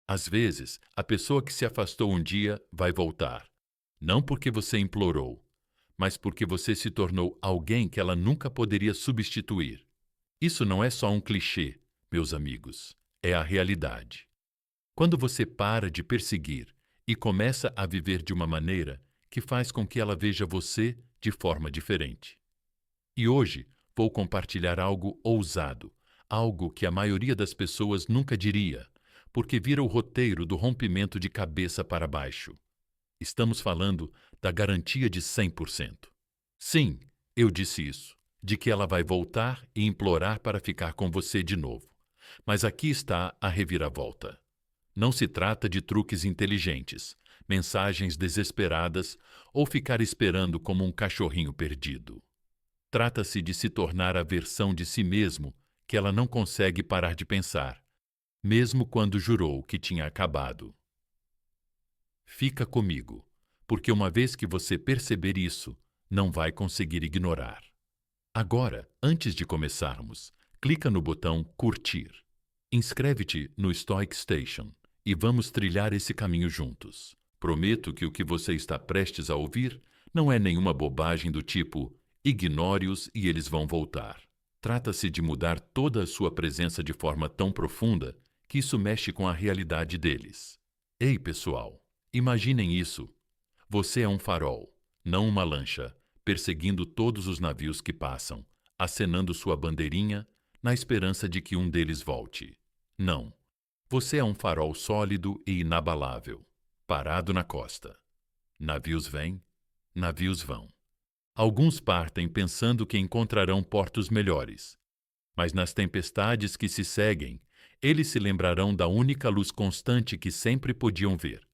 Às vezes, a pessoa que se afastou um dia vai voltar, não porque você implorou, mas porque você se tornou alguém que ela nunca poderia substituir. Isso não é só um clichê, meus amigos, é a realidade. Quando você para de perseguir e começa a viver de uma maneira que faz com que ela veja você de forma diferente. E hoje vou compartilhar algo ousado, algo que a maioria das pessoas nunca diria, porque vira o roteiro do rompimento de cabeça para baixo. Estamos falando da garantia de 100%. Sim, eu disse isso, de que ela vai voltar e implorar para ficar com você de novo. Mas aqui está a reviravolta. Não se trata de truques inteligentes, mensagens desesperadas ou ficar esperando como um cachorrinho perdido. Trata-se de se tornar a versão de si mesmo que ela não consegue parar de pensar, mesmo quando jurou que tinha acabado. Fica comigo, porque uma vez que você perceber isso, não vai conseguir ignorar. Agora, antes de começarmos, clica no botão curtir. Inscreve-te no Stoic Station e vamos trilhar esse caminho juntos. Prometo que o que você está prestes a ouvir não é nenhuma bobagem do tipo ignore-os e eles vão voltar. Trata-se de mudar toda a sua presença de forma tão profunda que isso mexe com a realidade deles. Ei, pessoal, imaginem isso. Você é um farol, não uma lancha, perseguindo todos os navios que passam, acenando sua bandeirinha na esperança de que um deles volte. Não. Você é um farol sólido e inabalável, parado na costa. Navios vêm, navios vão. Alguns partem pensando que encontrarão portos melhores, mas nas tempestades que se seguem, eles se lembrarão da única luz constante que sempre podiam ver,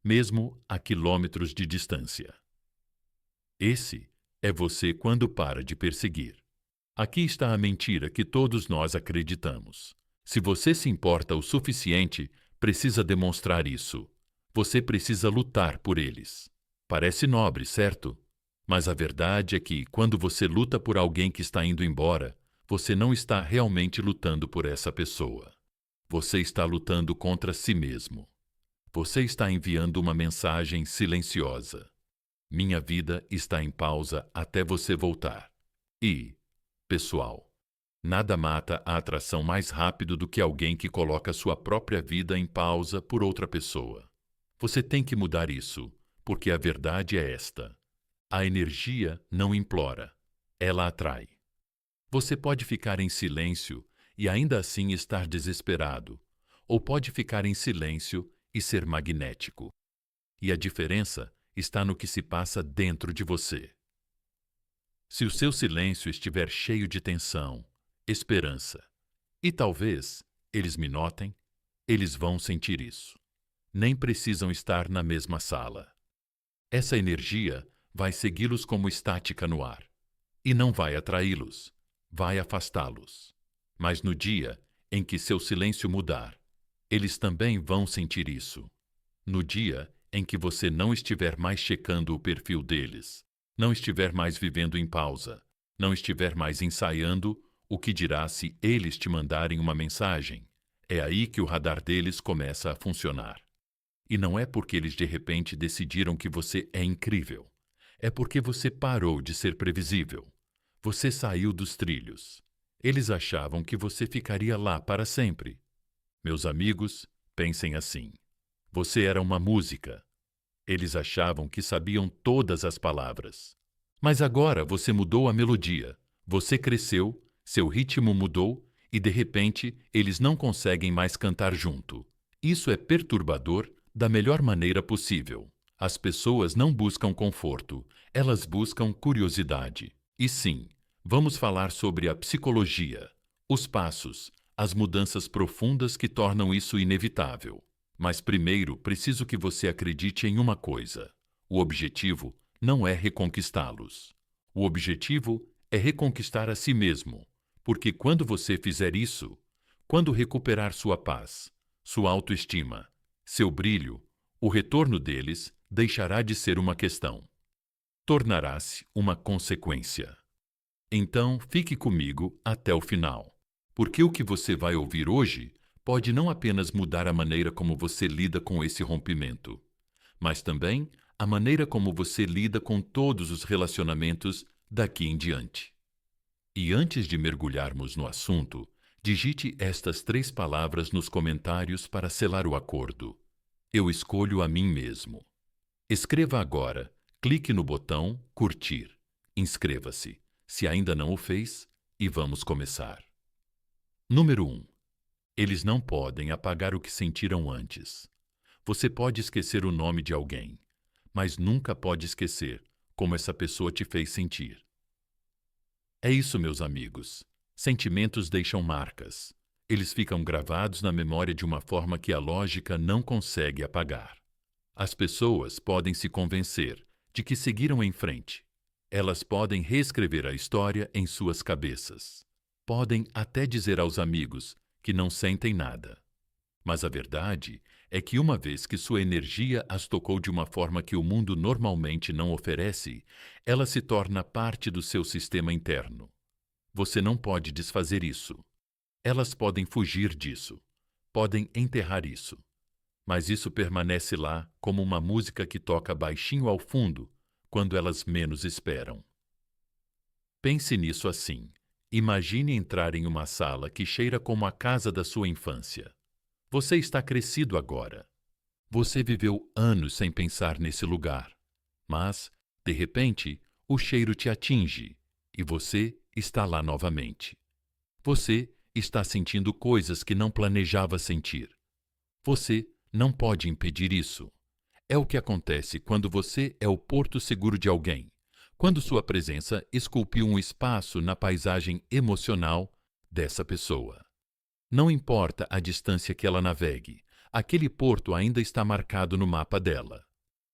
mesmo a quilômetros de distância. Esse é você quando para de perseguir. Aqui está a mentira que todos nós acreditamos. Se você se importa o suficiente, precisa demonstrar isso. Você precisa lutar por eles. Parece nobre, certo? Mas a verdade é que, quando você luta por alguém que está indo embora, você não está realmente lutando por essa pessoa. Você está lutando contra si mesmo. Você está enviando uma mensagem silenciosa. Minha vida está em pausa até você voltar. E, pessoal, nada mata a atração mais rápido do que alguém que coloca sua própria vida em pausa por outra pessoa. Você tem que mudar isso, porque a verdade é esta. A energia não implora, ela atrai. Você pode ficar em silêncio e ainda assim estar desesperado, ou pode ficar em silêncio e ser magnético. E a diferença está no que se passa dentro de você. Se o seu silêncio estiver cheio de tensão, esperança, e talvez eles me notem, eles vão sentir isso. Nem precisam estar na mesma sala. Essa energia vai segui-los como estática no ar. E não vai atraí-los, vai afastá-los. Mas no dia em que seu silêncio mudar, eles também vão sentir isso. No dia em que você não estiver mais checando o perfil deles, não estiver mais vivendo em pausa, não estiver mais ensaiando o que dirá se eles te mandarem uma mensagem, é aí que o radar deles começa a funcionar. E não é porque eles de repente decidiram que você é incrível. É porque você parou de ser previsível. Você saiu dos trilhos. Eles achavam que você ficaria lá para sempre. Meus amigos, pensem assim. Você era uma música. Eles achavam que sabiam todas as palavras. Mas agora você mudou a melodia. Você cresceu, seu ritmo mudou e de repente eles não conseguem mais cantar junto. Isso é perturbador da melhor maneira possível. As pessoas não buscam conforto, elas buscam curiosidade. E sim, vamos falar sobre a psicologia, os passos, as mudanças profundas que tornam isso inevitável. Mas primeiro preciso que você acredite em uma coisa. O objetivo não é reconquistá-los. O objetivo é reconquistar a si mesmo, porque quando você fizer isso, quando recuperar sua paz, sua autoestima, seu brilho, o retorno deles deixará de ser uma questão. Tornará-se uma consequência. Então, fique comigo até o final, porque o que você vai ouvir hoje pode não apenas mudar a maneira como você lida com esse rompimento, mas também a maneira como você lida com todos os relacionamentos daqui em diante. E antes de mergulharmos no assunto, digite estas 3 palavras nos comentários para selar o acordo. Eu escolho a mim mesmo. Escreva agora, clique no botão curtir. Inscreva-se, se ainda não o fez, e vamos começar. Número 1. Eles não podem apagar o que sentiram antes. Você pode esquecer o nome de alguém, mas nunca pode esquecer como essa pessoa te fez sentir. É isso, meus amigos. Sentimentos deixam marcas. Eles ficam gravados na memória de uma forma que a lógica não consegue apagar. As pessoas podem se convencer de que seguiram em frente. Elas podem reescrever a história em suas cabeças. Podem até dizer aos amigos que não sentem nada. Mas a verdade é que uma vez que sua energia as tocou de uma forma que o mundo normalmente não oferece, ela se torna parte do seu sistema interno. Você não pode desfazer isso. Elas podem fugir disso, podem enterrar isso. Mas isso permanece lá como uma música que toca baixinho ao fundo quando elas menos esperam. Pense nisso assim. Imagine entrar em uma sala que cheira como a casa da sua infância. Você está crescido agora. Você viveu anos sem pensar nesse lugar. Mas, de repente, o cheiro te atinge e você está lá novamente. Você está sentindo coisas que não planejava sentir. Você não pode impedir isso. É o que acontece quando você é o porto seguro de alguém, quando sua presença esculpiu um espaço na paisagem emocional dessa pessoa. Não importa a distância que ela navegue, aquele porto ainda está marcado no mapa dela.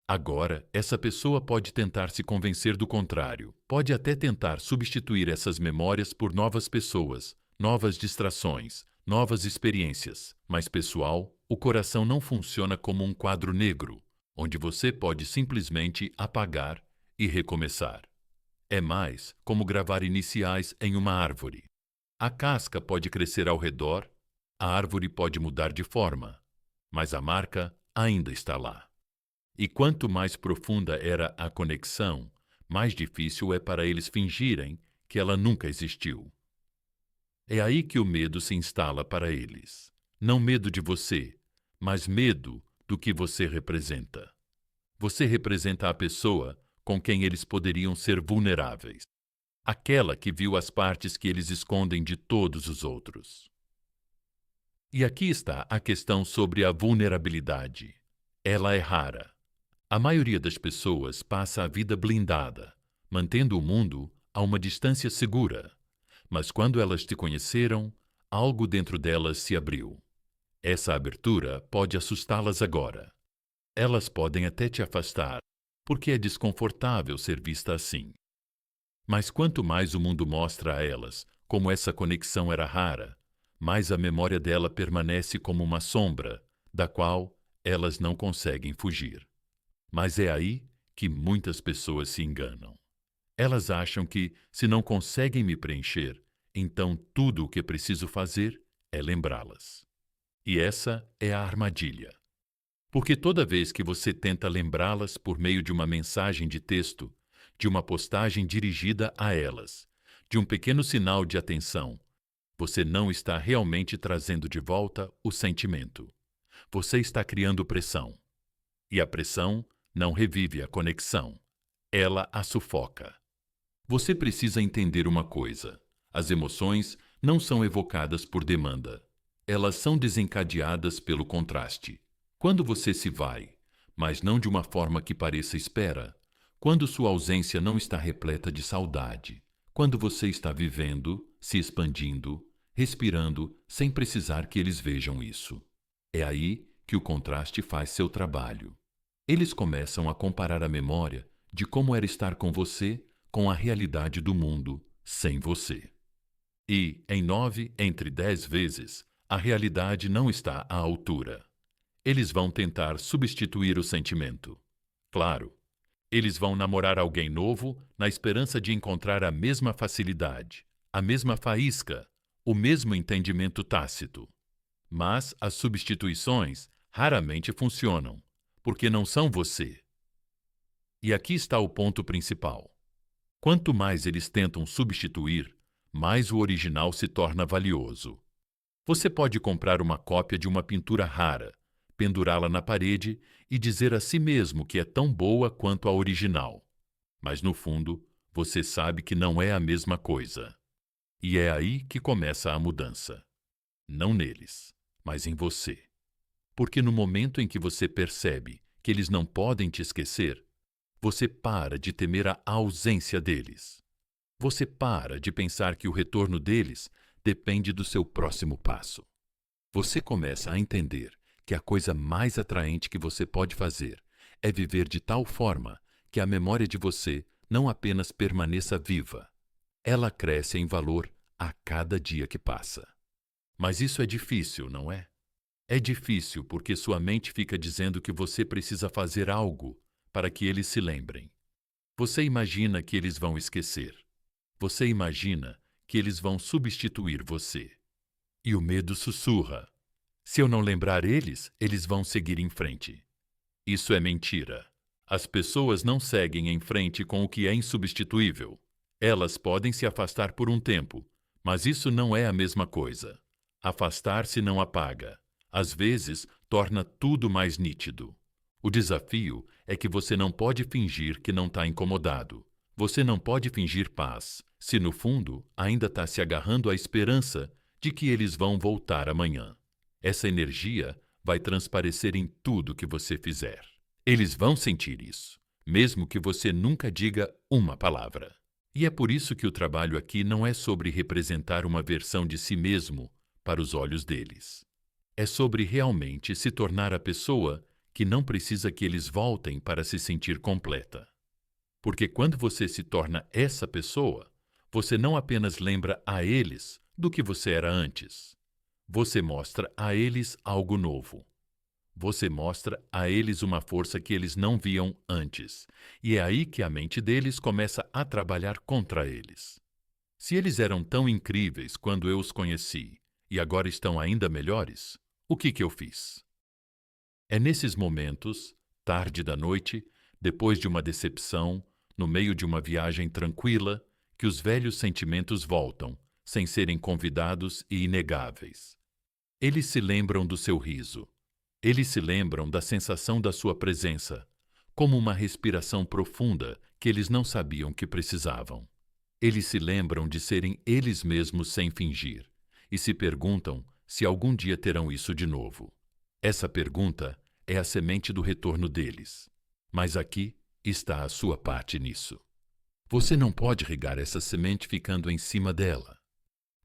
Agora, essa pessoa pode tentar se convencer do contrário, pode até tentar substituir essas memórias por novas pessoas, novas distrações, novas experiências, mas, pessoal, o coração não funciona como um quadro negro, onde você pode simplesmente apagar e recomeçar. É mais como gravar iniciais em uma árvore. A casca pode crescer ao redor, a árvore pode mudar de forma, mas a marca ainda está lá. E quanto mais profunda era a conexão, mais difícil é para eles fingirem que ela nunca existiu. É aí que o medo se instala para eles. Não medo de você, mas medo do que você representa. Você representa a pessoa com quem eles poderiam ser vulneráveis. Aquela que viu as partes que eles escondem de todos os outros. E aqui está a questão sobre a vulnerabilidade. Ela é rara. A maioria das pessoas passa a vida blindada, mantendo o mundo a uma distância segura. Mas quando elas te conheceram, algo dentro delas se abriu. Essa abertura pode assustá-las agora. Elas podem até te afastar, porque é desconfortável ser vista assim. Mas quanto mais o mundo mostra a elas como essa conexão era rara, mais a memória dela permanece como uma sombra, da qual elas não conseguem fugir. Mas é aí que muitas pessoas se enganam. Elas acham que, se não conseguem me preencher, então tudo o que preciso fazer é lembrá-las. E essa é a armadilha. Porque toda vez que você tenta lembrá-las por meio de uma mensagem de texto, de uma postagem dirigida a elas, de um pequeno sinal de atenção, você não está realmente trazendo de volta o sentimento. Você está criando pressão. E a pressão não revive a conexão. Ela a sufoca. Você precisa entender uma coisa. As emoções não são evocadas por demanda. Elas são desencadeadas pelo contraste. Quando você se vai, mas não de uma forma que pareça espera, quando sua ausência não está repleta de saudade, quando você está vivendo, se expandindo, respirando, sem precisar que eles vejam isso. É aí que o contraste faz seu trabalho. Eles começam a comparar a memória de como era estar com você com a realidade do mundo sem você. E, em 9 entre 10 vezes, a realidade não está à altura. Eles vão tentar substituir o sentimento. Claro, eles vão namorar alguém novo na esperança de encontrar a mesma facilidade, a mesma faísca, o mesmo entendimento tácito. Mas as substituições raramente funcionam, porque não são você. E aqui está o ponto principal. Quanto mais eles tentam substituir, mais o original se torna valioso. Você pode comprar uma cópia de uma pintura rara, pendurá-la na parede e dizer a si mesmo que é tão boa quanto a original. Mas, no fundo, você sabe que não é a mesma coisa. E é aí que começa a mudança. Não neles, mas em você. Porque no momento em que você percebe que eles não podem te esquecer, você para de temer a ausência deles. Você para de pensar que o retorno deles depende do seu próximo passo. Você começa a entender que a coisa mais atraente que você pode fazer é viver de tal forma que a memória de você não apenas permaneça viva, ela cresce em valor a cada dia que passa. Mas isso é difícil, não é? É difícil porque sua mente fica dizendo que você precisa fazer algo para que eles se lembrem. Você imagina que eles vão esquecer. Você imagina que eles vão substituir você. E o medo sussurra: se eu não lembrar eles, eles vão seguir em frente. Isso é mentira. As pessoas não seguem em frente com o que é insubstituível. Elas podem se afastar por um tempo, mas isso não é a mesma coisa. Afastar-se não apaga. Às vezes, torna tudo mais nítido. O desafio é que você não pode fingir que não está incomodado. Você não pode fingir paz, se no fundo ainda está se agarrando à esperança de que eles vão voltar amanhã. Essa energia vai transparecer em tudo que você fizer. Eles vão sentir isso, mesmo que você nunca diga uma palavra. E é por isso que o trabalho aqui não é sobre representar uma versão de si mesmo para os olhos deles. É sobre realmente se tornar a pessoa que não precisa que eles voltem para se sentir completa. Porque quando você se torna essa pessoa, você não apenas lembra a eles do que você era antes. Você mostra a eles algo novo. Você mostra a eles uma força que eles não viam antes. E é aí que a mente deles começa a trabalhar contra eles. Se eles eram tão incríveis quando eu os conheci e agora estão ainda melhores, o que eu fiz? É nesses momentos, tarde da noite, depois de uma decepção, no meio de uma viagem tranquila, que os velhos sentimentos voltam, sem serem convidados e inegáveis. Eles se lembram do seu riso. Eles se lembram da sensação da sua presença, como uma respiração profunda que eles não sabiam que precisavam. Eles se lembram de serem eles mesmos sem fingir, e se perguntam se algum dia terão isso de novo. Essa pergunta é a semente do retorno deles. Mas aqui está a sua parte nisso. Você não pode regar essa semente ficando em cima dela.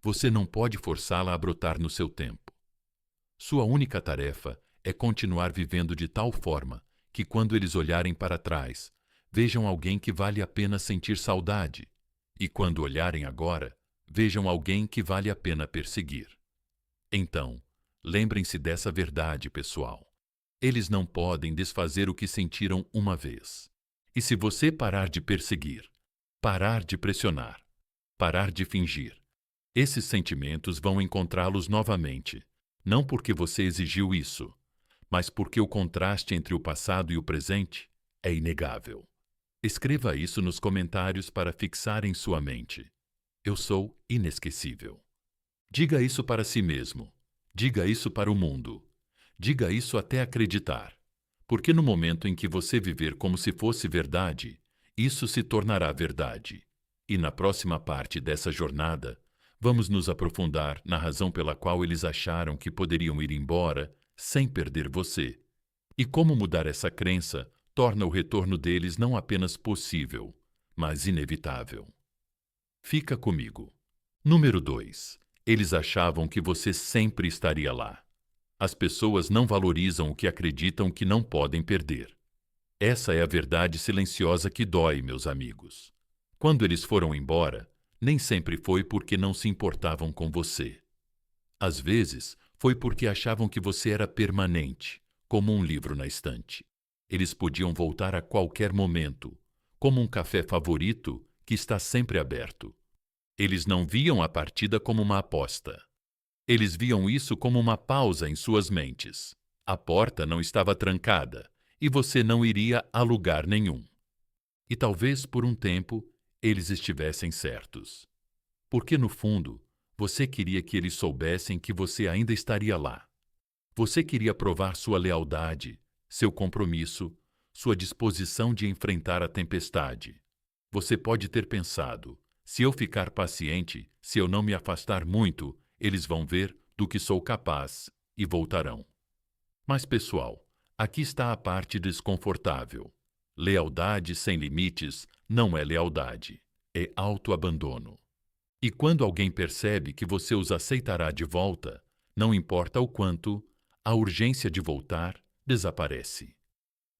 Você não pode forçá-la a brotar no seu tempo. Sua única tarefa é continuar vivendo de tal forma que, quando eles olharem para trás, vejam alguém que vale a pena sentir saudade, e quando olharem agora, vejam alguém que vale a pena perseguir. Então, lembrem-se dessa verdade, pessoal. Eles não podem desfazer o que sentiram uma vez. E se você parar de perseguir, parar de pressionar, parar de fingir, esses sentimentos vão encontrá-los novamente, não porque você exigiu isso, mas porque o contraste entre o passado e o presente é inegável. Escreva isso nos comentários para fixar em sua mente. Eu sou inesquecível. Diga isso para si mesmo. Diga isso para o mundo. Diga isso até acreditar. Porque no momento em que você viver como se fosse verdade, isso se tornará verdade. E na próxima parte dessa jornada, vamos nos aprofundar na razão pela qual eles acharam que poderiam ir embora sem perder você. E como mudar essa crença torna o retorno deles não apenas possível, mas inevitável. Fica comigo. Número 2. Eles achavam que você sempre estaria lá. As pessoas não valorizam o que acreditam que não podem perder. Essa é a verdade silenciosa que dói, meus amigos. Quando eles foram embora, nem sempre foi porque não se importavam com você. Às vezes, foi porque achavam que você era permanente, como um livro na estante. Eles podiam voltar a qualquer momento, como um café favorito que está sempre aberto. Eles não viam a partida como uma aposta. Eles viam isso como uma pausa em suas mentes. A porta não estava trancada e você não iria a lugar nenhum. E talvez por um tempo eles estivessem certos. Porque no fundo, você queria que eles soubessem que você ainda estaria lá. Você queria provar sua lealdade, seu compromisso, sua disposição de enfrentar a tempestade. Você pode ter pensado: se eu ficar paciente, se eu não me afastar muito, eles vão ver do que sou capaz e voltarão. Mas, pessoal, aqui está a parte desconfortável. Lealdade sem limites não é lealdade, é autoabandono. E quando alguém percebe que você os aceitará de volta, não importa o quanto, a urgência de voltar desaparece.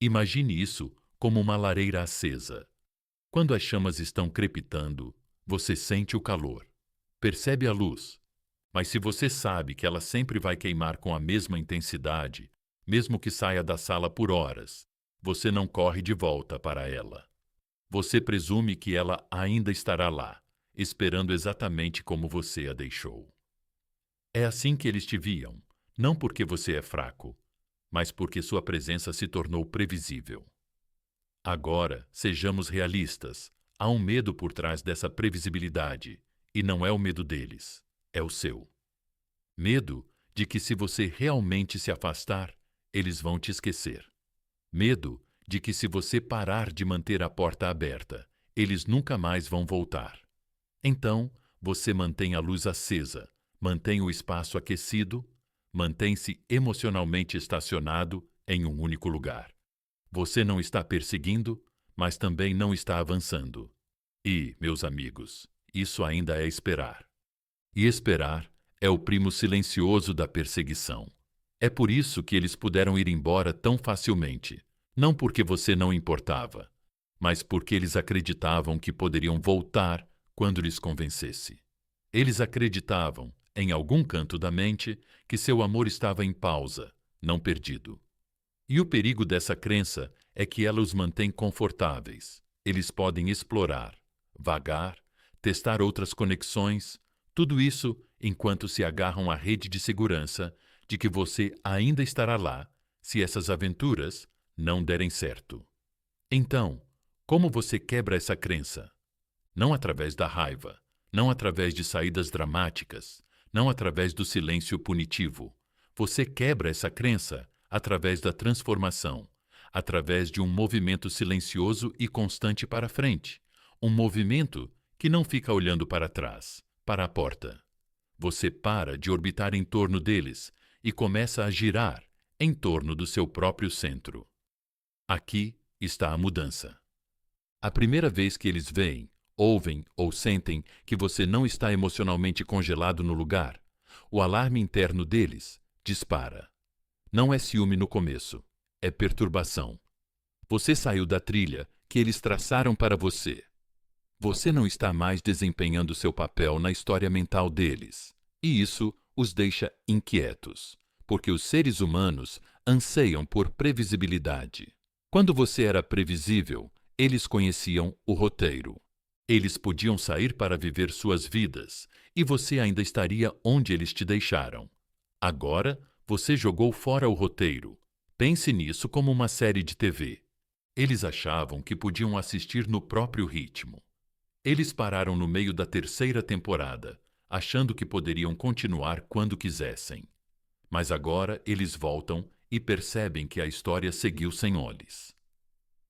Imagine isso como uma lareira acesa. Quando as chamas estão crepitando, você sente o calor, percebe a luz, mas se você sabe que ela sempre vai queimar com a mesma intensidade, mesmo que saia da sala por horas, você não corre de volta para ela. Você presume que ela ainda estará lá, esperando exatamente como você a deixou. É assim que eles te viam, não porque você é fraco, mas porque sua presença se tornou previsível. Agora, sejamos realistas. Há um medo por trás dessa previsibilidade, e não é o medo deles, é o seu. Medo de que se você realmente se afastar, eles vão te esquecer. Medo de que se você parar de manter a porta aberta, eles nunca mais vão voltar. Então, você mantém a luz acesa, mantém o espaço aquecido, mantém-se emocionalmente estacionado em um único lugar. Você não está perseguindo, mas também não está avançando. E, meus amigos, isso ainda é esperar. E esperar é o primo silencioso da perseguição. É por isso que eles puderam ir embora tão facilmente, não porque você não importava, mas porque eles acreditavam que poderiam voltar quando lhes convencesse. Eles acreditavam, em algum canto da mente, que seu amor estava em pausa, não perdido. E o perigo dessa crença é que ela os mantém confortáveis. Eles podem explorar, vagar, testar outras conexões, tudo isso enquanto se agarram à rede de segurança de que você ainda estará lá se essas aventuras não derem certo. Então, como você quebra essa crença? Não através da raiva, não através de saídas dramáticas, não através do silêncio punitivo. Você quebra essa crença através da transformação, através de um movimento silencioso e constante para frente, um movimento que não fica olhando para trás, para a porta. Você para de orbitar em torno deles e começa a girar em torno do seu próprio centro. Aqui está a mudança. A primeira vez que eles veem, ouvem ou sentem que você não está emocionalmente congelado no lugar, o alarme interno deles dispara. Não é ciúme no começo, é perturbação. Você saiu da trilha que eles traçaram para você. Você não está mais desempenhando seu papel na história mental deles. E isso os deixa inquietos, porque os seres humanos anseiam por previsibilidade. Quando você era previsível, eles conheciam o roteiro. Eles podiam sair para viver suas vidas, e você ainda estaria onde eles te deixaram. Agora, você jogou fora o roteiro. Pense nisso como uma série de TV. Eles achavam que podiam assistir no próprio ritmo. Eles pararam no meio da terceira temporada, achando que poderiam continuar quando quisessem. Mas agora eles voltam e percebem que a história seguiu sem olhos.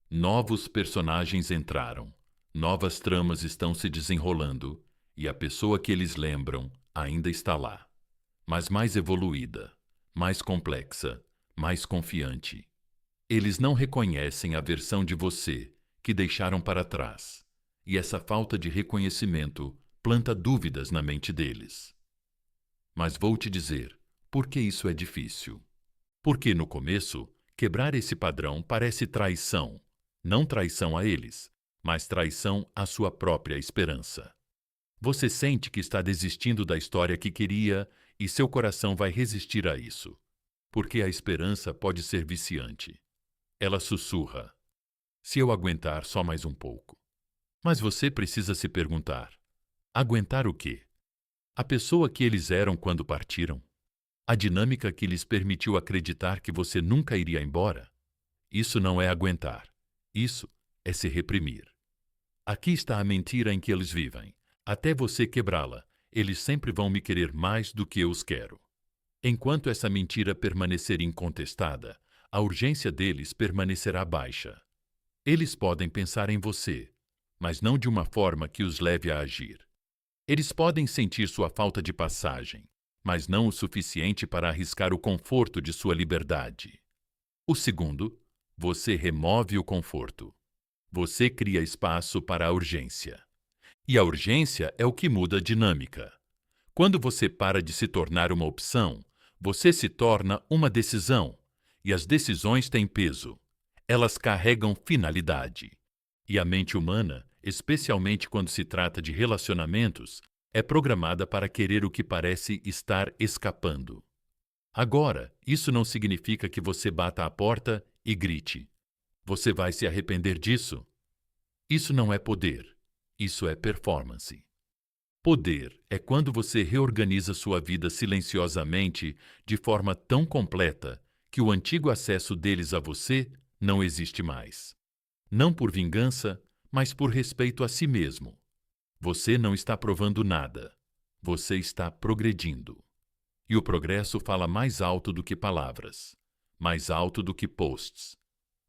Novos personagens entraram, novas tramas estão se desenrolando, e a pessoa que eles lembram ainda está lá, mas mais evoluída, mais complexa, mais confiante. Eles não reconhecem a versão de você que deixaram para trás, e essa falta de reconhecimento planta dúvidas na mente deles. Mas vou te dizer, por que isso é difícil? Porque no começo, quebrar esse padrão parece traição, não traição a eles, mas traição à sua própria esperança. Você sente que está desistindo da história que queria e seu coração vai resistir a isso, porque a esperança pode ser viciante. Ela sussurra: se eu aguentar só mais um pouco. Mas você precisa se perguntar: aguentar o quê? A pessoa que eles eram quando partiram? A dinâmica que lhes permitiu acreditar que você nunca iria embora? Isso não é aguentar. Isso é se reprimir. Aqui está a mentira em que eles vivem. Até você quebrá-la, eles sempre vão me querer mais do que eu os quero. Enquanto essa mentira permanecer incontestada, a urgência deles permanecerá baixa. Eles podem pensar em você, mas não de uma forma que os leve a agir. Eles podem sentir sua falta de passagem, mas não o suficiente para arriscar o conforto de sua liberdade. O segundo, você remove o conforto. Você cria espaço para a urgência. E a urgência é o que muda a dinâmica. Quando você para de se tornar uma opção, você se torna uma decisão. E as decisões têm peso. Elas carregam finalidade. E a mente humana, especialmente quando se trata de relacionamentos, é programada para querer o que parece estar escapando. Agora, isso não significa que você bata a porta e grite: "Você vai se arrepender disso?" Isso não é poder. Isso é performance. Poder é quando você reorganiza sua vida silenciosamente de forma tão completa que o antigo acesso deles a você não existe mais. Não por vingança, mas por respeito a si mesmo. Você não está provando nada. Você está progredindo. E o progresso fala mais alto do que palavras, mais alto do que posts,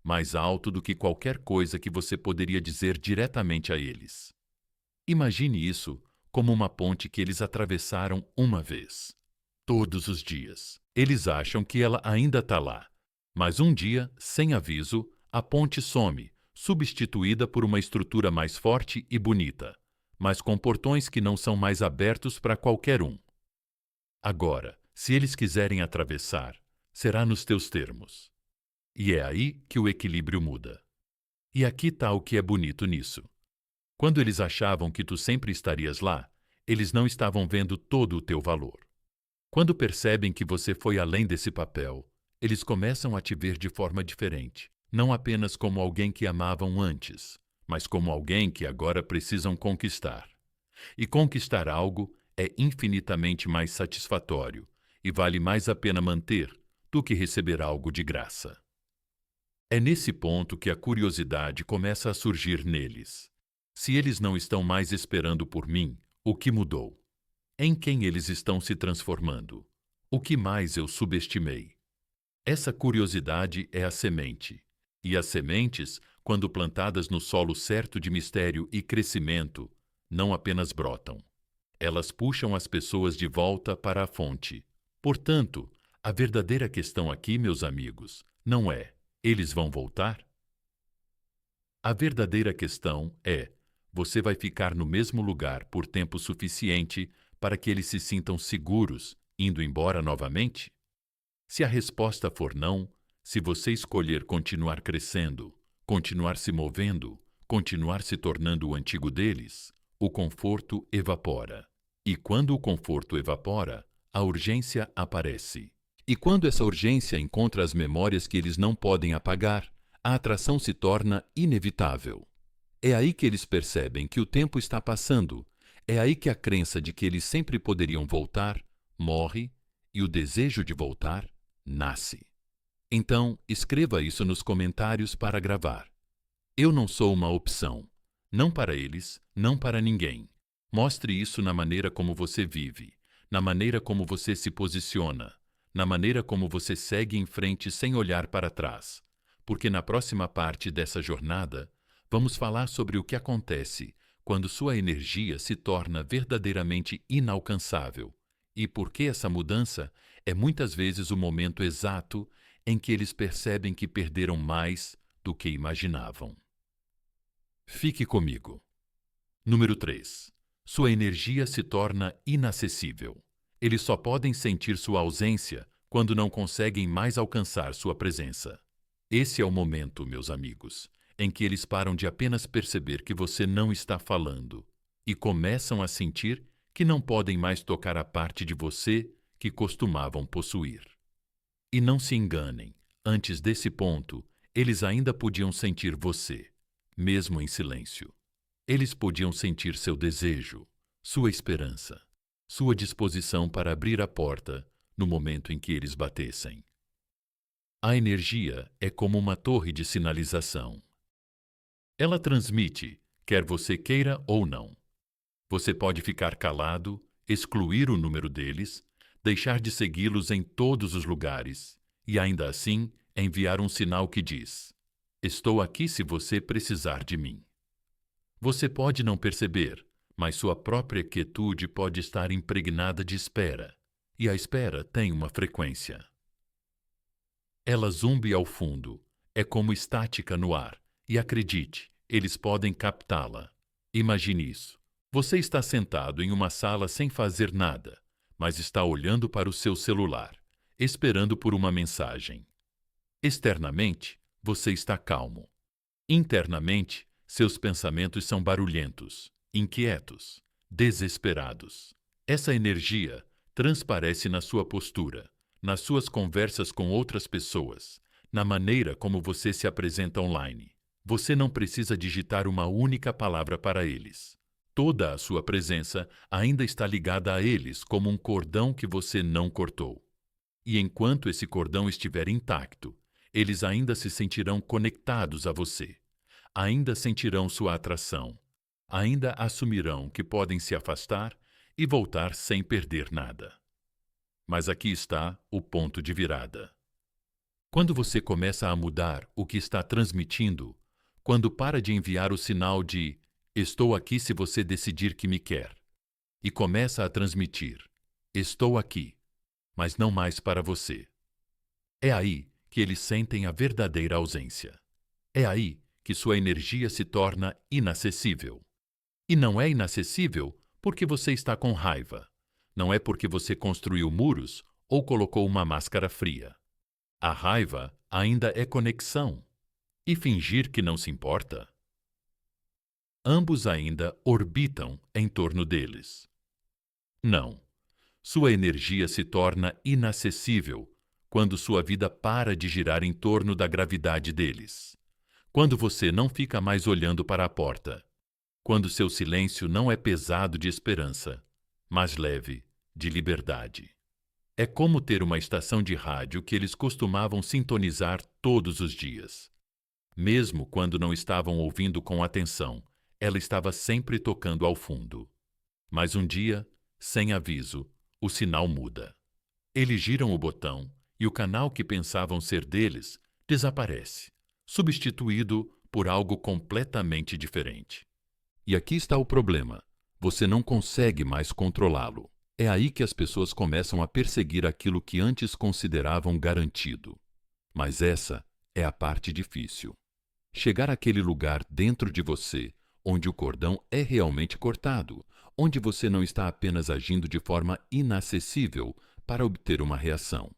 mais alto do que qualquer coisa que você poderia dizer diretamente a eles. Imagine isso como uma ponte que eles atravessaram uma vez. Todos os dias. Eles acham que ela ainda está lá. Mas um dia, sem aviso, a ponte some, substituída por uma estrutura mais forte e bonita, mas com portões que não são mais abertos para qualquer um. Agora, se eles quiserem atravessar, será nos teus termos. E é aí que o equilíbrio muda. E aqui está o que é bonito nisso. Quando eles achavam que tu sempre estarias lá, eles não estavam vendo todo o teu valor. Quando percebem que você foi além desse papel, eles começam a te ver de forma diferente, não apenas como alguém que amavam antes, mas como alguém que agora precisam conquistar. E conquistar algo é infinitamente mais satisfatório e vale mais a pena manter do que receber algo de graça. É nesse ponto que a curiosidade começa a surgir neles. Se eles não estão mais esperando por mim, o que mudou? Em quem eles estão se transformando? O que mais eu subestimei? Essa curiosidade é a semente. E as sementes, quando plantadas no solo certo de mistério e crescimento, não apenas brotam. Elas puxam as pessoas de volta para a fonte. Portanto, a verdadeira questão aqui, meus amigos, não é: eles vão voltar? A verdadeira questão é: você vai ficar no mesmo lugar por tempo suficiente para que eles se sintam seguros indo embora novamente? Se a resposta for não, se você escolher continuar crescendo, continuar se movendo, continuar se tornando o antigo deles, o conforto evapora. E quando o conforto evapora, a urgência aparece. E quando essa urgência encontra as memórias que eles não podem apagar, a atração se torna inevitável. É aí que eles percebem que o tempo está passando. É aí que a crença de que eles sempre poderiam voltar morre e o desejo de voltar nasce. Então, escreva isso nos comentários para gravar. Eu não sou uma opção. Não para eles, não para ninguém. Mostre isso na maneira como você vive, na maneira como você se posiciona, na maneira como você segue em frente sem olhar para trás. Porque na próxima parte dessa jornada, vamos falar sobre o que acontece quando sua energia se torna verdadeiramente inalcançável e por que essa mudança é muitas vezes o momento exato em que eles percebem que perderam mais do que imaginavam. Fique comigo. Número 3. Sua energia se torna inacessível. Eles só podem sentir sua ausência quando não conseguem mais alcançar sua presença. Esse é o momento, meus amigos, em que eles param de apenas perceber que você não está falando e começam a sentir que não podem mais tocar a parte de você que costumavam possuir. E não se enganem, antes desse ponto, eles ainda podiam sentir você, mesmo em silêncio. Eles podiam sentir seu desejo, sua esperança. sua disposição para abrir a porta no momento em que eles batessem. A energia é como uma torre de sinalização. Ela transmite, quer você queira ou não. Você pode ficar calado, excluir o número deles, deixar de segui-los em todos os lugares e, ainda assim, enviar um sinal que diz: estou aqui se você precisar de mim. Você pode não perceber, mas sua própria quietude pode estar impregnada de espera, e a espera tem uma frequência. Ela zumbe ao fundo, é como estática no ar, e acredite, eles podem captá-la. Imagine isso. Você está sentado em uma sala sem fazer nada, mas está olhando para o seu celular, esperando por uma mensagem. Externamente, você está calmo. Internamente, seus pensamentos são barulhentos, inquietos, desesperados. Essa energia transparece na sua postura, nas suas conversas com outras pessoas, na maneira como você se apresenta online. Você não precisa digitar uma única palavra para eles. Toda a sua presença ainda está ligada a eles como um cordão que você não cortou. E enquanto esse cordão estiver intacto, eles ainda se sentirão conectados a você. Ainda sentirão sua atração. Ainda assumirão que podem se afastar e voltar sem perder nada. Mas aqui está o ponto de virada. Quando você começa a mudar o que está transmitindo, quando para de enviar o sinal de estou aqui se você decidir que me quer, e começa a transmitir estou aqui, mas não mais para você. É aí que eles sentem a verdadeira ausência. É aí que sua energia se torna inacessível. E não é inacessível porque você está com raiva. Não é porque você construiu muros ou colocou uma máscara fria. A raiva ainda é conexão. E fingir que não se importa? Ambos ainda orbitam em torno deles. Não. Sua energia se torna inacessível quando sua vida para de girar em torno da gravidade deles. Quando você não fica mais olhando para a porta. Quando seu silêncio não é pesado de esperança, mas leve de liberdade. É como ter uma estação de rádio que eles costumavam sintonizar todos os dias. Mesmo quando não estavam ouvindo com atenção, ela estava sempre tocando ao fundo. Mas um dia, sem aviso, o sinal muda. Eles giram o botão e o canal que pensavam ser deles desaparece, substituído por algo completamente diferente. E aqui está o problema. Você não consegue mais controlá-lo. É aí que as pessoas começam a perseguir aquilo que antes consideravam garantido. Mas essa é a parte difícil. Chegar àquele lugar dentro de você, onde o cordão é realmente cortado, onde você não está apenas agindo de forma inacessível para obter uma reação.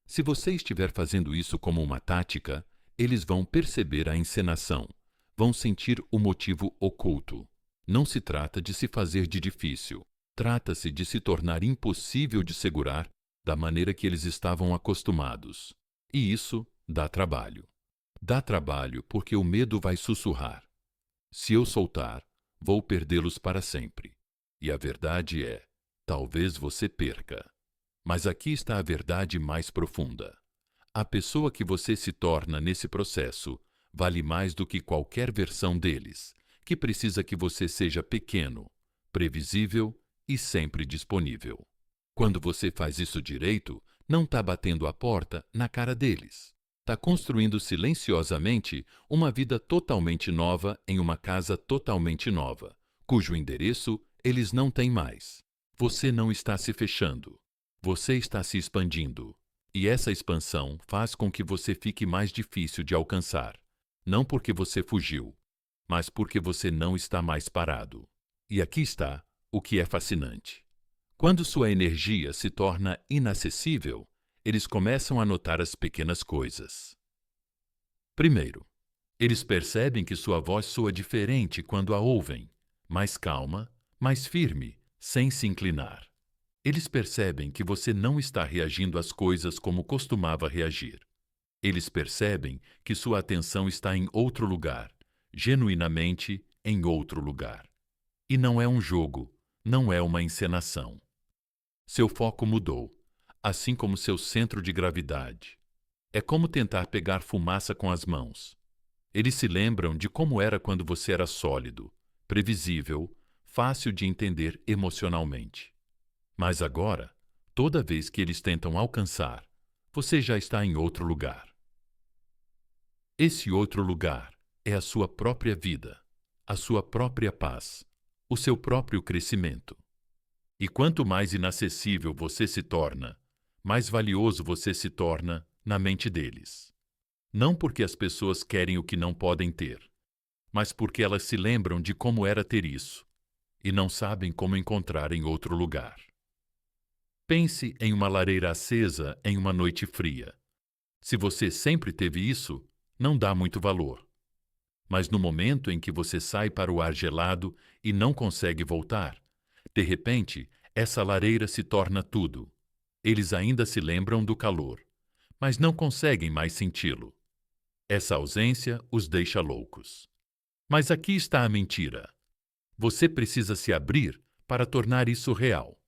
Se você estiver fazendo isso como uma tática, eles vão perceber a encenação, vão sentir o motivo oculto. Não se trata de se fazer de difícil, trata-se de se tornar impossível de segurar da maneira que eles estavam acostumados. E isso dá trabalho. Dá trabalho porque o medo vai sussurrar. Se eu soltar, vou perdê-los para sempre. E a verdade é, talvez você perca. Mas aqui está a verdade mais profunda. A pessoa que você se torna nesse processo vale mais do que qualquer versão deles, que precisa que você seja pequeno, previsível e sempre disponível. Quando você faz isso direito, não está batendo a porta na cara deles. Está construindo silenciosamente uma vida totalmente nova em uma casa totalmente nova, cujo endereço eles não têm mais. Você não está se fechando. Você está se expandindo. E essa expansão faz com que você fique mais difícil de alcançar. Não porque você fugiu, mas porque você não está mais parado. E aqui está o que é fascinante. Quando sua energia se torna inacessível, eles começam a notar as pequenas coisas. Primeiro, eles percebem que sua voz soa diferente quando a ouvem, mais calma, mais firme, sem se inclinar. Eles percebem que você não está reagindo às coisas como costumava reagir. Eles percebem que sua atenção está em outro lugar, genuinamente em outro lugar. E não é um jogo, não é uma encenação. Seu foco mudou, assim como seu centro de gravidade. É como tentar pegar fumaça com as mãos. Eles se lembram de como era quando você era sólido, previsível, fácil de entender emocionalmente. Mas agora, toda vez que eles tentam alcançar, você já está em outro lugar. Esse outro lugar é a sua própria vida, a sua própria paz, o seu próprio crescimento. E quanto mais inacessível você se torna, mais valioso você se torna na mente deles. Não porque as pessoas querem o que não podem ter, mas porque elas se lembram de como era ter isso e não sabem como encontrar em outro lugar. Pense em uma lareira acesa em uma noite fria. Se você sempre teve isso, não dá muito valor. Mas no momento em que você sai para o ar gelado e não consegue voltar, de repente, essa lareira se torna tudo. Eles ainda se lembram do calor, mas não conseguem mais senti-lo. Essa ausência os deixa loucos. Mas aqui está a mentira. Você precisa se abrir para tornar isso real.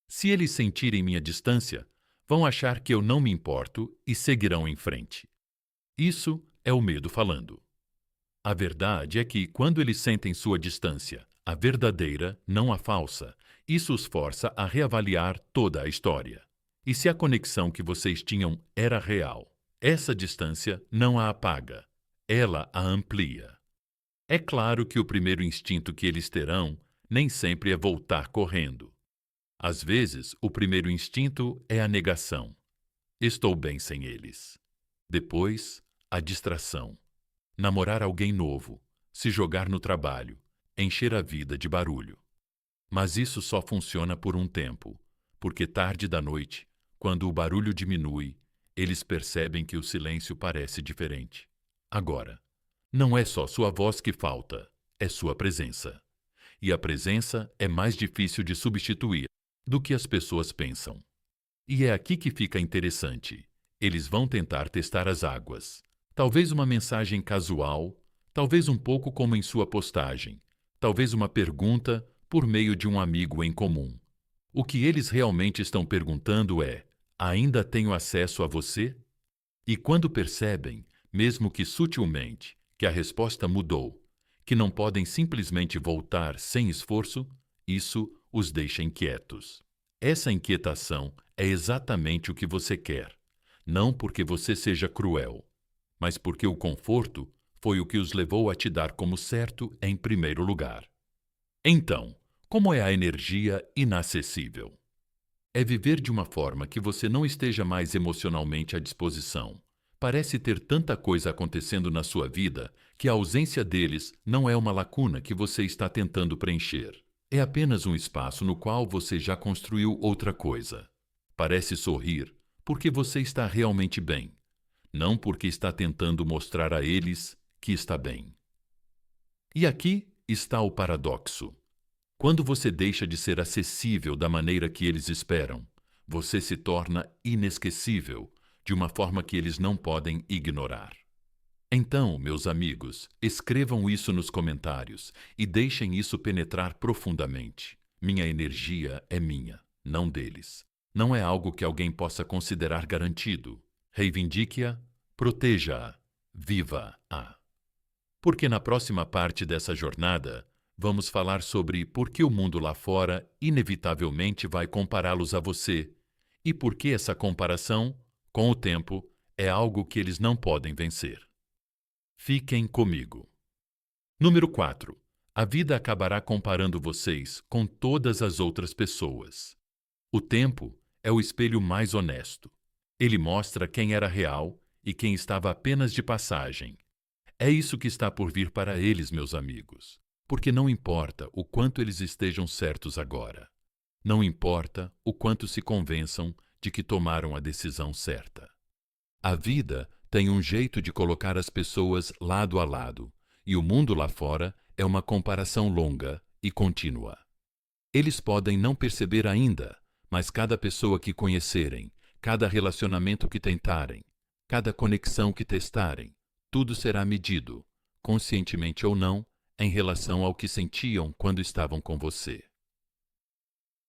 Se eles sentirem minha distância, vão achar que eu não me importo e seguirão em frente. Isso é o medo falando. A verdade é que, quando eles sentem sua distância, a verdadeira, não a falsa, isso os força a reavaliar toda a história. E se a conexão que vocês tinham era real, essa distância não a apaga, ela a amplia. É claro que o primeiro instinto que eles terão nem sempre é voltar correndo. Às vezes, o primeiro instinto é a negação. Estou bem sem eles. Depois, a distração. Namorar alguém novo, se jogar no trabalho, encher a vida de barulho. Mas isso só funciona por um tempo, porque tarde da noite, quando o barulho diminui, eles percebem que o silêncio parece diferente. Agora, não é só sua voz que falta, é sua presença. E a presença é mais difícil de substituir do que as pessoas pensam. E é aqui que fica interessante. Eles vão tentar testar as águas. Talvez uma mensagem casual, talvez um pouco como em sua postagem, talvez uma pergunta por meio de um amigo em comum. O que eles realmente estão perguntando é: ainda tenho acesso a você? E quando percebem, mesmo que sutilmente, que a resposta mudou, que não podem simplesmente voltar sem esforço, isso os deixa inquietos. Essa inquietação é exatamente o que você quer, não porque você seja cruel, mas porque o conforto foi o que os levou a te dar como certo em primeiro lugar. Então, como é a energia inacessível? É viver de uma forma que você não esteja mais emocionalmente à disposição. Parece ter tanta coisa acontecendo na sua vida que a ausência deles não é uma lacuna que você está tentando preencher. É apenas um espaço no qual você já construiu outra coisa. Parece sorrir porque você está realmente bem, não porque está tentando mostrar a eles que está bem. E aqui está o paradoxo. Quando você deixa de ser acessível da maneira que eles esperam, você se torna inesquecível de uma forma que eles não podem ignorar. Então, meus amigos, escrevam isso nos comentários e deixem isso penetrar profundamente. Minha energia é minha, não deles. Não é algo que alguém possa considerar garantido. Reivindique-a, proteja-a, viva-a. Porque na próxima parte dessa jornada, vamos falar sobre por que o mundo lá fora inevitavelmente vai compará-los a você e por que essa comparação, com o tempo, é algo que eles não podem vencer. Fiquem comigo. Número 4. A vida acabará comparando vocês com todas as outras pessoas. O tempo é o espelho mais honesto. Ele mostra quem era real e quem estava apenas de passagem. É isso que está por vir para eles, meus amigos. Porque não importa o quanto eles estejam certos agora. Não importa o quanto se convençam de que tomaram a decisão certa. A vida tem um jeito de colocar as pessoas lado a lado, e o mundo lá fora é uma comparação longa e contínua. Eles podem não perceber ainda, mas cada pessoa que conhecerem, cada relacionamento que tentarem, cada conexão que testarem, tudo será medido, conscientemente ou não, em relação ao que sentiam quando estavam com você.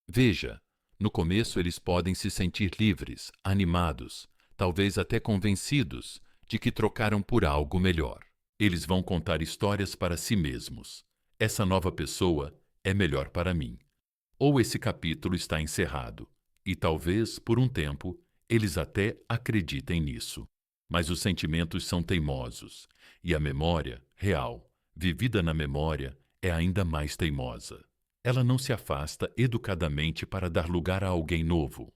Veja, No começo, eles podem se sentir livres, animados, talvez até convencidos de que trocaram por algo melhor. Eles vão contar histórias para si mesmos. Essa nova pessoa é melhor para mim. Ou esse capítulo está encerrado. E talvez, por um tempo, eles até acreditem nisso. Mas os sentimentos são teimosos. E a memória, real, vivida na memória, é ainda mais teimosa. Ela não se afasta educadamente para dar lugar a alguém novo.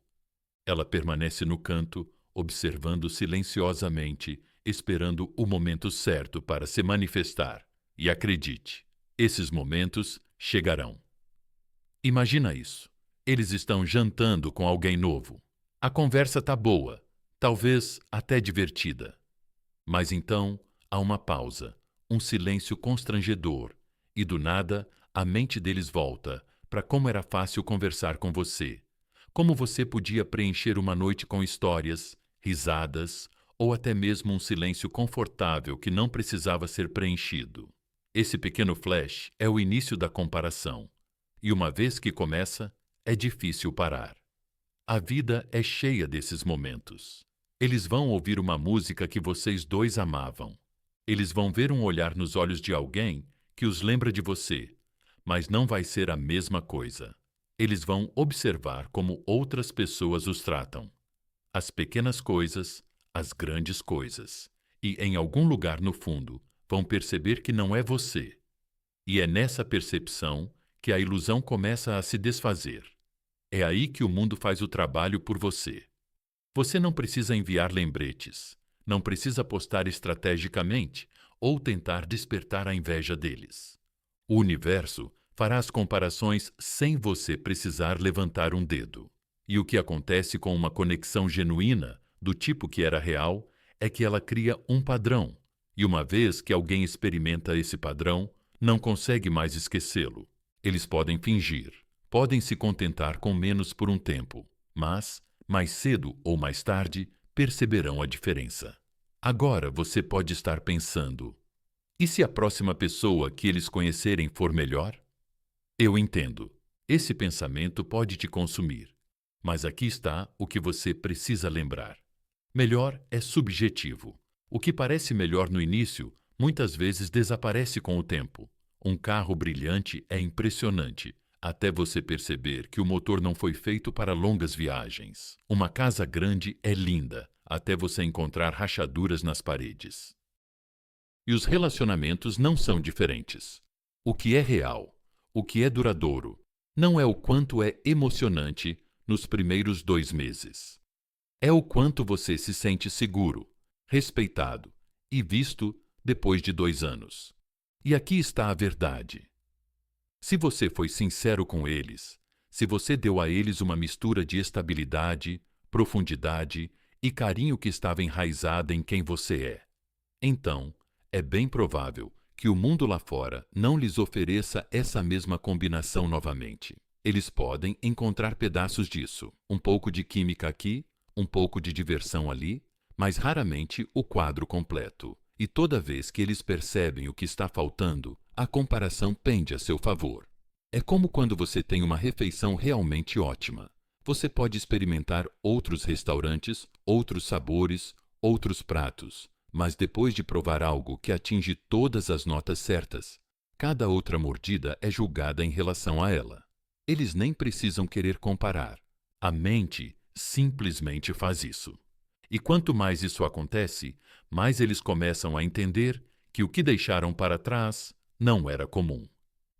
Ela permanece no canto, observando silenciosamente, esperando o momento certo para se manifestar. E acredite, esses momentos chegarão. Imagina isso. Eles estão jantando com alguém novo. A conversa tá boa, talvez até divertida. Mas então há uma pausa, um silêncio constrangedor, e do nada a mente deles volta para como era fácil conversar com você. Como você podia preencher uma noite com histórias, risadas ou até mesmo um silêncio confortável que não precisava ser preenchido. Esse pequeno flash é o início da comparação. E uma vez que começa, é difícil parar. A vida é cheia desses momentos. Eles vão ouvir uma música que vocês dois amavam. Eles vão ver um olhar nos olhos de alguém que os lembra de você, mas não vai ser a mesma coisa. Eles vão observar como outras pessoas os tratam. As pequenas coisas, as grandes coisas. E em algum lugar no fundo, vão perceber que não é você. E é nessa percepção que a ilusão começa a se desfazer. É aí que o mundo faz o trabalho por você. Você não precisa enviar lembretes, não precisa postar estrategicamente ou tentar despertar a inveja deles. O universo fará as comparações sem você precisar levantar um dedo. E o que acontece com uma conexão genuína, do tipo que era real, é que ela cria um padrão. E uma vez que alguém experimenta esse padrão, não consegue mais esquecê-lo. Eles podem fingir, podem se contentar com menos por um tempo, mas, mais cedo ou mais tarde, perceberão a diferença. Agora você pode estar pensando: e se a próxima pessoa que eles conhecerem for melhor? Eu entendo. Esse pensamento pode te consumir. Mas aqui está o que você precisa lembrar. Melhor é subjetivo. O que parece melhor no início, muitas vezes desaparece com o tempo. Um carro brilhante é impressionante, até você perceber que o motor não foi feito para longas viagens. Uma casa grande é linda, até você encontrar rachaduras nas paredes. E os relacionamentos não são diferentes. O que é real, o que é duradouro, não é o quanto é emocionante nos primeiros 2 meses. É o quanto você se sente seguro, respeitado e visto depois de 2 anos. E aqui está a verdade. Se você foi sincero com eles, se você deu a eles uma mistura de estabilidade, profundidade e carinho que estava enraizada em quem você é, então é bem provável que o mundo lá fora não lhes ofereça essa mesma combinação novamente. Eles podem encontrar pedaços disso, um pouco de química aqui, um pouco de diversão ali, mas raramente o quadro completo. E toda vez que eles percebem o que está faltando, a comparação pende a seu favor. É como quando você tem uma refeição realmente ótima. Você pode experimentar outros restaurantes, outros sabores, outros pratos, mas depois de provar algo que atinge todas as notas certas, cada outra mordida é julgada em relação a ela. Eles nem precisam querer comparar. A mente simplesmente faz isso. E quanto mais isso acontece, mais eles começam a entender que o que deixaram para trás não era comum.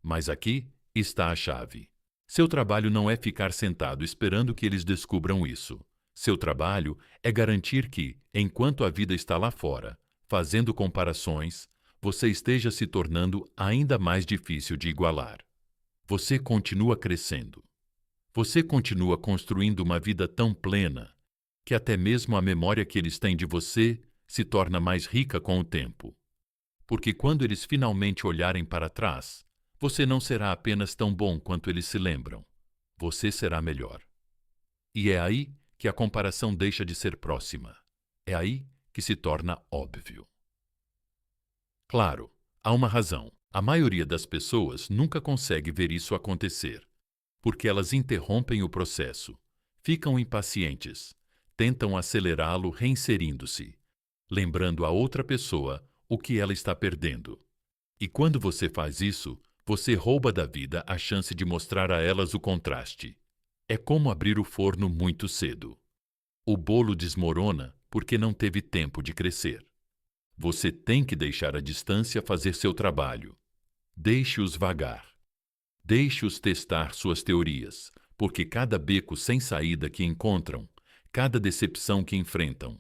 Mas aqui está a chave. Seu trabalho não é ficar sentado esperando que eles descubram isso. Seu trabalho é garantir que, enquanto a vida está lá fora, fazendo comparações, você esteja se tornando ainda mais difícil de igualar. Você continua crescendo. Você continua construindo uma vida tão plena que até mesmo a memória que eles têm de você se torna mais rica com o tempo. Porque quando eles finalmente olharem para trás, você não será apenas tão bom quanto eles se lembram. Você será melhor. E é aí que a comparação deixa de ser próxima. É aí que se torna óbvio. Claro, há uma razão. A maioria das pessoas nunca consegue ver isso acontecer. porque elas interrompem o processo, ficam impacientes, tentam acelerá-lo reinserindo-se, lembrando a outra pessoa o que ela está perdendo. E quando você faz isso, você rouba da vida a chance de mostrar a elas o contraste. É como abrir o forno muito cedo. O bolo desmorona porque não teve tempo de crescer. Você tem que deixar a distância fazer seu trabalho. Deixe-os vagar. Deixe-os testar suas teorias, porque cada beco sem saída que encontram, cada decepção que enfrentam,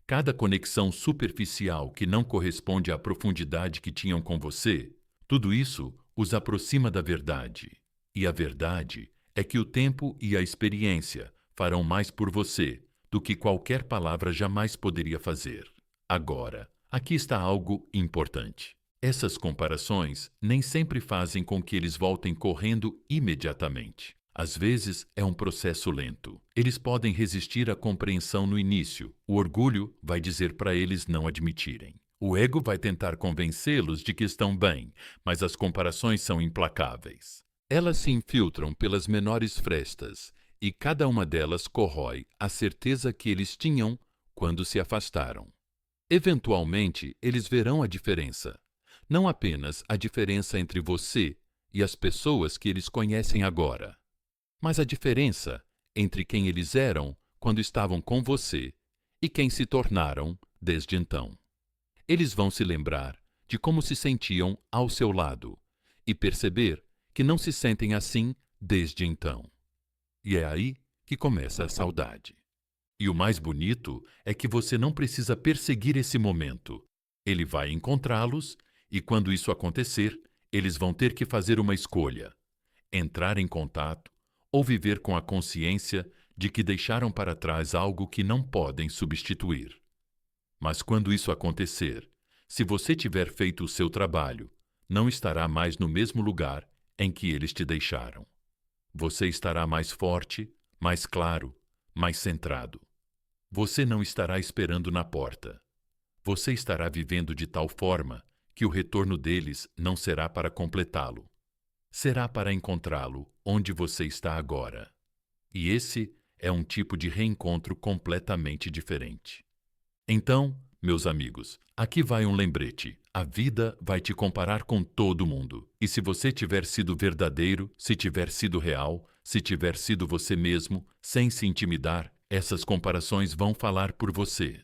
cada conexão superficial que não corresponde à profundidade que tinham com você, tudo isso os aproxima da verdade. E a verdade é que o tempo e a experiência farão mais por você do que qualquer palavra jamais poderia fazer. Agora, aqui está algo importante. Essas comparações nem sempre fazem com que eles voltem correndo imediatamente. Às vezes é um processo lento. Eles podem resistir à compreensão no início. O orgulho vai dizer para eles não admitirem. O ego vai tentar convencê-los de que estão bem, mas as comparações são implacáveis. Elas se infiltram pelas menores frestas e cada uma delas corrói a certeza que eles tinham quando se afastaram. Eventualmente, eles verão a diferença. Não apenas a diferença entre você e as pessoas que eles conhecem agora, mas a diferença entre quem eles eram quando estavam com você e quem se tornaram desde então. Eles vão se lembrar de como se sentiam ao seu lado e perceber que não se sentem assim desde então. E é aí que começa a saudade. E o mais bonito é que você não precisa perseguir esse momento. Ele vai encontrá-los e, quando isso acontecer, eles vão ter que fazer uma escolha: entrar em contato ou viver com a consciência de que deixaram para trás algo que não podem substituir. Mas quando isso acontecer, se você tiver feito o seu trabalho, não estará mais no mesmo lugar em que eles te deixaram. Você estará mais forte, mais claro, mais centrado. Você não estará esperando na porta. Você estará vivendo de tal forma que o retorno deles não será para completá-lo. Será para encontrá-lo onde você está agora. E esse é um tipo de reencontro completamente diferente. Então, meus amigos, aqui vai um lembrete. A vida vai te comparar com todo mundo. E se você tiver sido verdadeiro, se tiver sido real, se tiver sido você mesmo, sem se intimidar, essas comparações vão falar por você.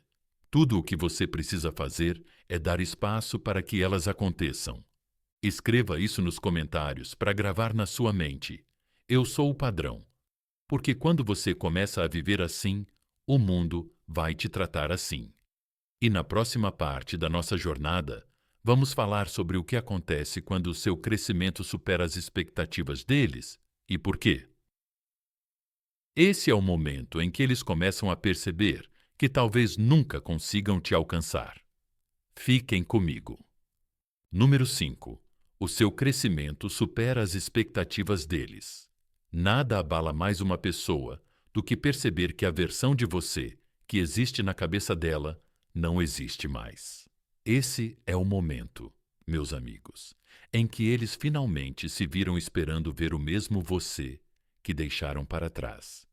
Tudo o que você precisa fazer é dar espaço para que elas aconteçam. Escreva isso nos comentários para gravar na sua mente. Eu sou o padrão. Porque quando você começa a viver assim, o mundo vai te tratar assim. E na próxima parte da nossa jornada, vamos falar sobre o que acontece quando o seu crescimento supera as expectativas deles e por quê. Esse é o momento em que eles começam a perceber que talvez nunca consigam te alcançar. Fiquem comigo. Número 5. O seu crescimento supera as expectativas deles. Nada abala mais uma pessoa do que perceber que a versão de você que existe na cabeça dela não existe mais. Esse é o momento, meus amigos, em que eles finalmente se viram esperando ver o mesmo você que deixaram para trás,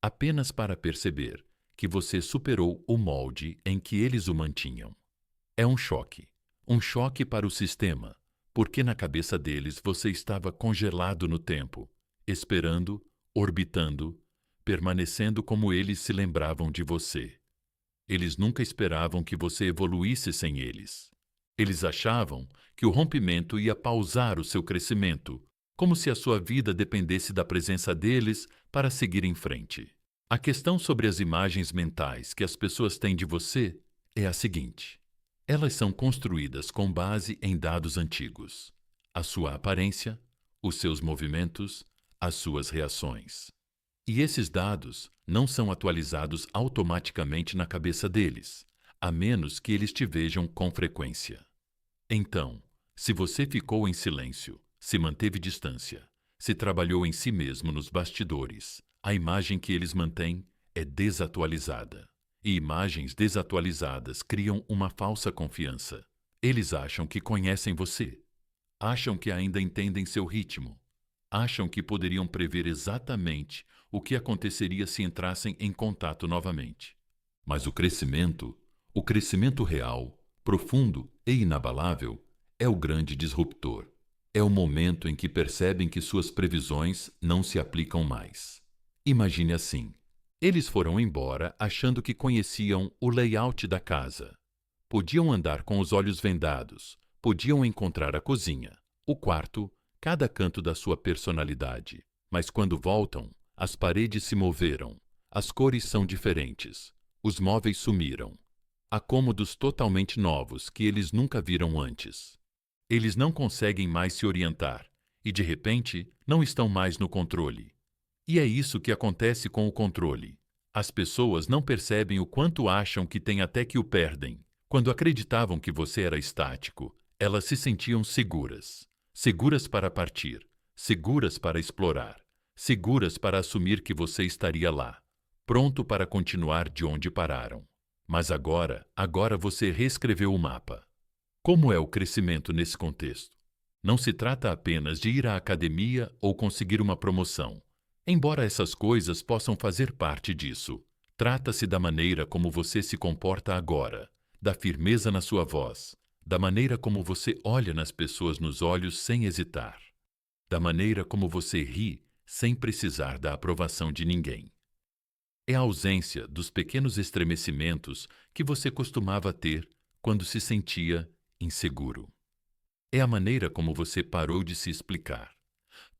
apenas para perceber que você superou o molde em que eles o mantinham. É um choque para o sistema, porque na cabeça deles você estava congelado no tempo, esperando, orbitando, permanecendo como eles se lembravam de você. Eles nunca esperavam que você evoluísse sem eles. Eles achavam que o rompimento ia pausar o seu crescimento, como se a sua vida dependesse da presença deles para seguir em frente. A questão sobre as imagens mentais que as pessoas têm de você é a seguinte: elas são construídas com base em dados antigos. A sua aparência, os seus movimentos, as suas reações. E esses dados não são atualizados automaticamente na cabeça deles, a menos que eles te vejam com frequência. Então, se você ficou em silêncio, se manteve distância, se trabalhou em si mesmo nos bastidores, a imagem que eles mantêm é desatualizada. E imagens desatualizadas criam uma falsa confiança. Eles acham que conhecem você. Acham que ainda entendem seu ritmo. Acham que poderiam prever exatamente o que aconteceria se entrassem em contato novamente. Mas o crescimento real, profundo e inabalável, é o grande disruptor. É o momento em que percebem que suas previsões não se aplicam mais. Imagine assim: eles foram embora achando que conheciam o layout da casa. Podiam andar com os olhos vendados, podiam encontrar a cozinha, o quarto, cada canto da sua personalidade. Mas quando voltam, as paredes se moveram, as cores são diferentes, os móveis sumiram. Há cômodos totalmente novos que eles nunca viram antes. Eles não conseguem mais se orientar e, de repente, não estão mais no controle. E é isso que acontece com o controle. As pessoas não percebem o quanto acham que têm até que o perdem. Quando acreditavam que você era estático, elas se sentiam seguras. Seguras para partir, seguras para explorar, seguras para assumir que você estaria lá, pronto para continuar de onde pararam. Mas agora você reescreveu o mapa. Como é o crescimento nesse contexto? Não se trata apenas de ir à academia ou conseguir uma promoção. Embora essas coisas possam fazer parte disso, trata-se da maneira como você se comporta agora, da firmeza na sua voz, da maneira como você olha nas pessoas nos olhos sem hesitar, da maneira como você ri sem precisar da aprovação de ninguém. É a ausência dos pequenos estremecimentos que você costumava ter quando se sentia inseguro. É a maneira como você parou de se explicar,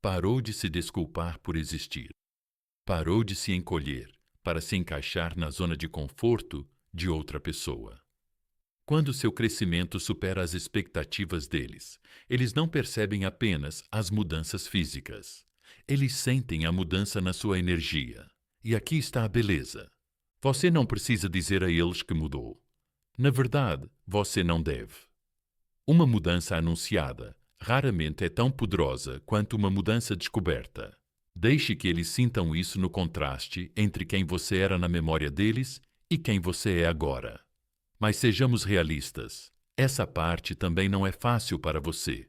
parou de se desculpar por existir, parou de se encolher para se encaixar na zona de conforto de outra pessoa. Quando seu crescimento supera as expectativas deles, eles não percebem apenas as mudanças físicas. Eles sentem a mudança na sua energia. E aqui está a beleza. Você não precisa dizer a eles que mudou. Na verdade, você não deve. Uma mudança anunciada raramente é tão poderosa quanto uma mudança descoberta. Deixe que eles sintam isso no contraste entre quem você era na memória deles e quem você é agora. Mas sejamos realistas. Essa parte também não é fácil para você,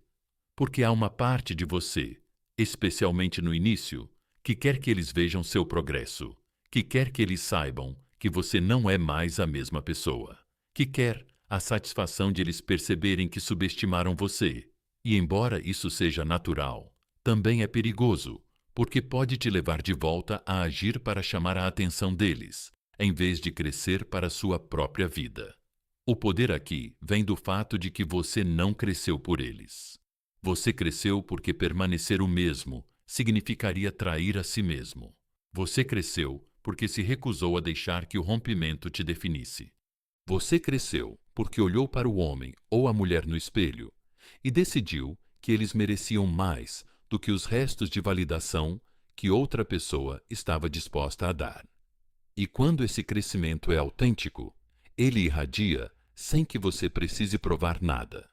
porque há uma parte de você, especialmente no início, que quer que eles vejam seu progresso, que quer que eles saibam que você não é mais a mesma pessoa, que quer a satisfação de eles perceberem que subestimaram você. E embora isso seja natural, também é perigoso, porque pode te levar de volta a agir para chamar a atenção deles, em vez de crescer para sua própria vida. O poder aqui vem do fato de que você não cresceu por eles. Você cresceu porque permanecer o mesmo significaria trair a si mesmo. Você cresceu porque se recusou a deixar que o rompimento te definisse. Você cresceu porque olhou para o homem ou a mulher no espelho e decidiu que eles mereciam mais do que os restos de validação que outra pessoa estava disposta a dar. E quando esse crescimento é autêntico, ele irradia sem que você precise provar nada.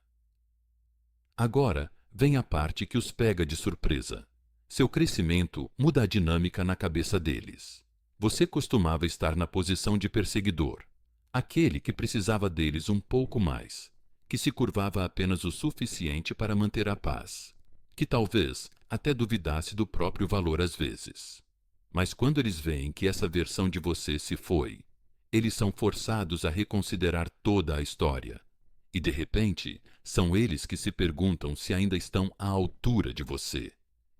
Agora vem a parte que os pega de surpresa. Seu crescimento muda a dinâmica na cabeça deles. Você costumava estar na posição de perseguidor, aquele que precisava deles um pouco mais, que se curvava apenas o suficiente para manter a paz, que talvez até duvidasse do próprio valor às vezes. Mas quando eles veem que essa versão de você se foi, eles são forçados a reconsiderar toda a história. E, de repente, são eles que se perguntam se ainda estão à altura de você.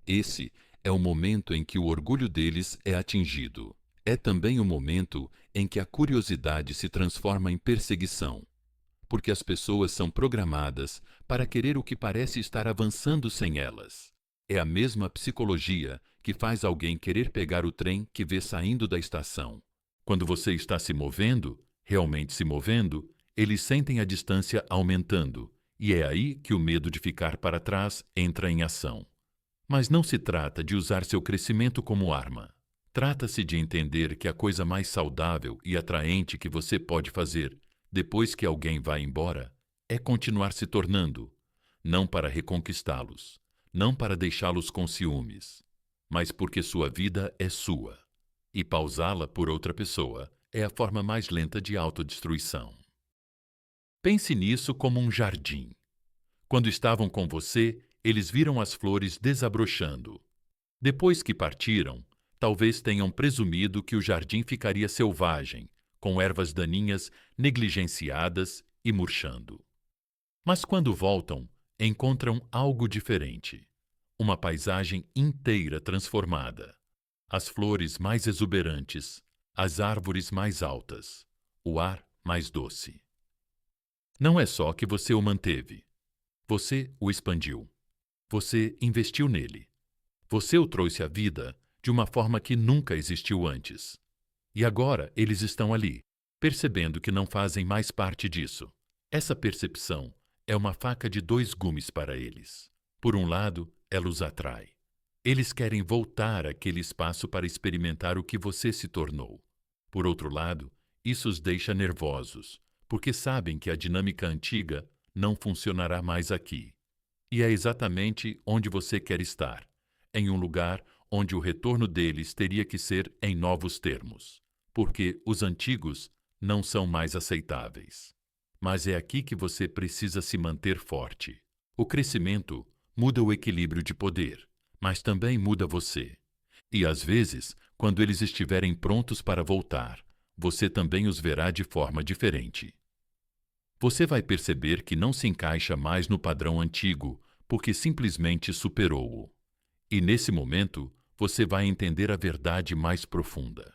Esse é o momento em que o orgulho deles é atingido. É também o momento em que a curiosidade se transforma em perseguição, porque as pessoas são programadas para querer o que parece estar avançando sem elas. É a mesma psicologia que faz alguém querer pegar o trem que vê saindo da estação. Quando você está se movendo, realmente se movendo, eles sentem a distância aumentando, e é aí que o medo de ficar para trás entra em ação. Mas não se trata de usar seu crescimento como arma. Trata-se de entender que a coisa mais saudável e atraente que você pode fazer depois que alguém vai embora é continuar se tornando, não para reconquistá-los, não para deixá-los com ciúmes, mas porque sua vida é sua, e pausá-la por outra pessoa é a forma mais lenta de autodestruição. Pense nisso como um jardim. Quando estavam com você, eles viram as flores desabrochando. Depois que partiram, talvez tenham presumido que o jardim ficaria selvagem, com ervas daninhas negligenciadas e murchando. Mas quando voltam, encontram algo diferente. Uma paisagem inteira transformada. As flores mais exuberantes, as árvores mais altas, o ar mais doce. Não é só que você o manteve. Você o expandiu. Você investiu nele. Você o trouxe à vida de uma forma que nunca existiu antes. E agora eles estão ali, percebendo que não fazem mais parte disso. Essa percepção é uma faca de dois gumes para eles. Por um lado, ela os atrai. Eles querem voltar àquele espaço para experimentar o que você se tornou. Por outro lado, isso os deixa nervosos, porque sabem que a dinâmica antiga não funcionará mais aqui. E é exatamente onde você quer estar, em um lugar onde o retorno deles teria que ser em novos termos, porque os antigos não são mais aceitáveis. Mas é aqui que você precisa se manter forte. O crescimento muda o equilíbrio de poder, mas também muda você. E às vezes, quando eles estiverem prontos para voltar, você também os verá de forma diferente. Você vai perceber que não se encaixa mais no padrão antigo, porque simplesmente superou-o. E nesse momento, você vai entender a verdade mais profunda.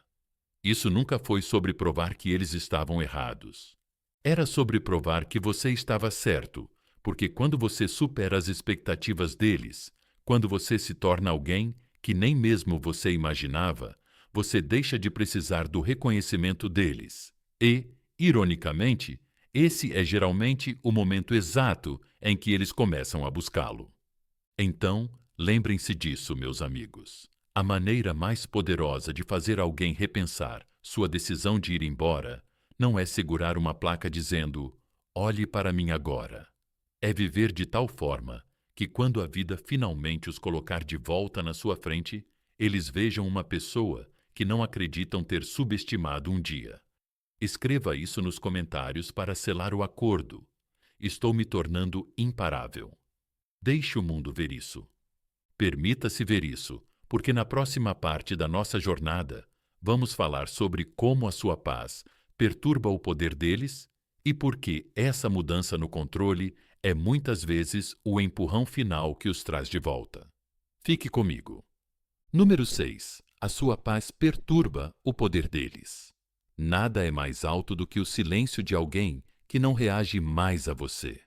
Isso nunca foi sobre provar que eles estavam errados. Era sobre provar que você estava certo, porque quando você supera as expectativas deles, quando você se torna alguém que nem mesmo você imaginava, você deixa de precisar do reconhecimento deles. E, ironicamente, esse é geralmente o momento exato em que eles começam a buscá-lo. Então, lembrem-se disso, meus amigos. A maneira mais poderosa de fazer alguém repensar sua decisão de ir embora não é segurar uma placa dizendo "Olhe para mim agora". É viver de tal forma que quando a vida finalmente os colocar de volta na sua frente, eles vejam uma pessoa que não acreditam ter subestimado um dia. Escreva isso nos comentários para selar o acordo. Estou me tornando imparável. Deixe o mundo ver isso. Permita-se ver isso, porque na próxima parte da nossa jornada, vamos falar sobre como a sua paz perturba o poder deles e por que essa mudança no controle é muitas vezes o empurrão final que os traz de volta. Fique comigo. Número 6. A sua paz perturba o poder deles. Nada é mais alto do que o silêncio de alguém que não reage mais a você.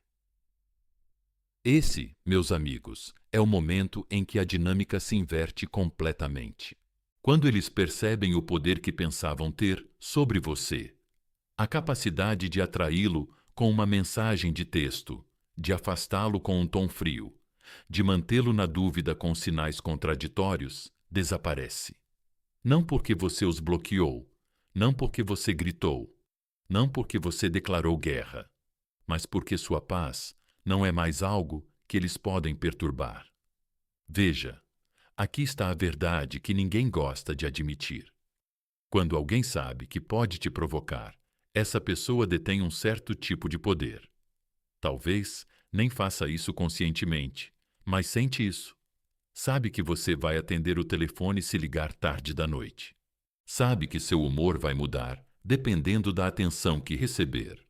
Esse, meus amigos, é o momento em que a dinâmica se inverte completamente. Quando eles percebem o poder que pensavam ter sobre você, a capacidade de atraí-lo com uma mensagem de texto, de afastá-lo com um tom frio, de mantê-lo na dúvida com sinais contraditórios, desaparece. Não porque você os bloqueou, não porque você gritou, não porque você declarou guerra, mas porque sua paz não é mais algo que eles podem perturbar. Veja, aqui está a verdade que ninguém gosta de admitir. Quando alguém sabe que pode te provocar, essa pessoa detém um certo tipo de poder. Talvez nem faça isso conscientemente, mas sente isso. Sabe que você vai atender o telefone se ligar tarde da noite. Sabe que seu humor vai mudar dependendo da atenção que receber.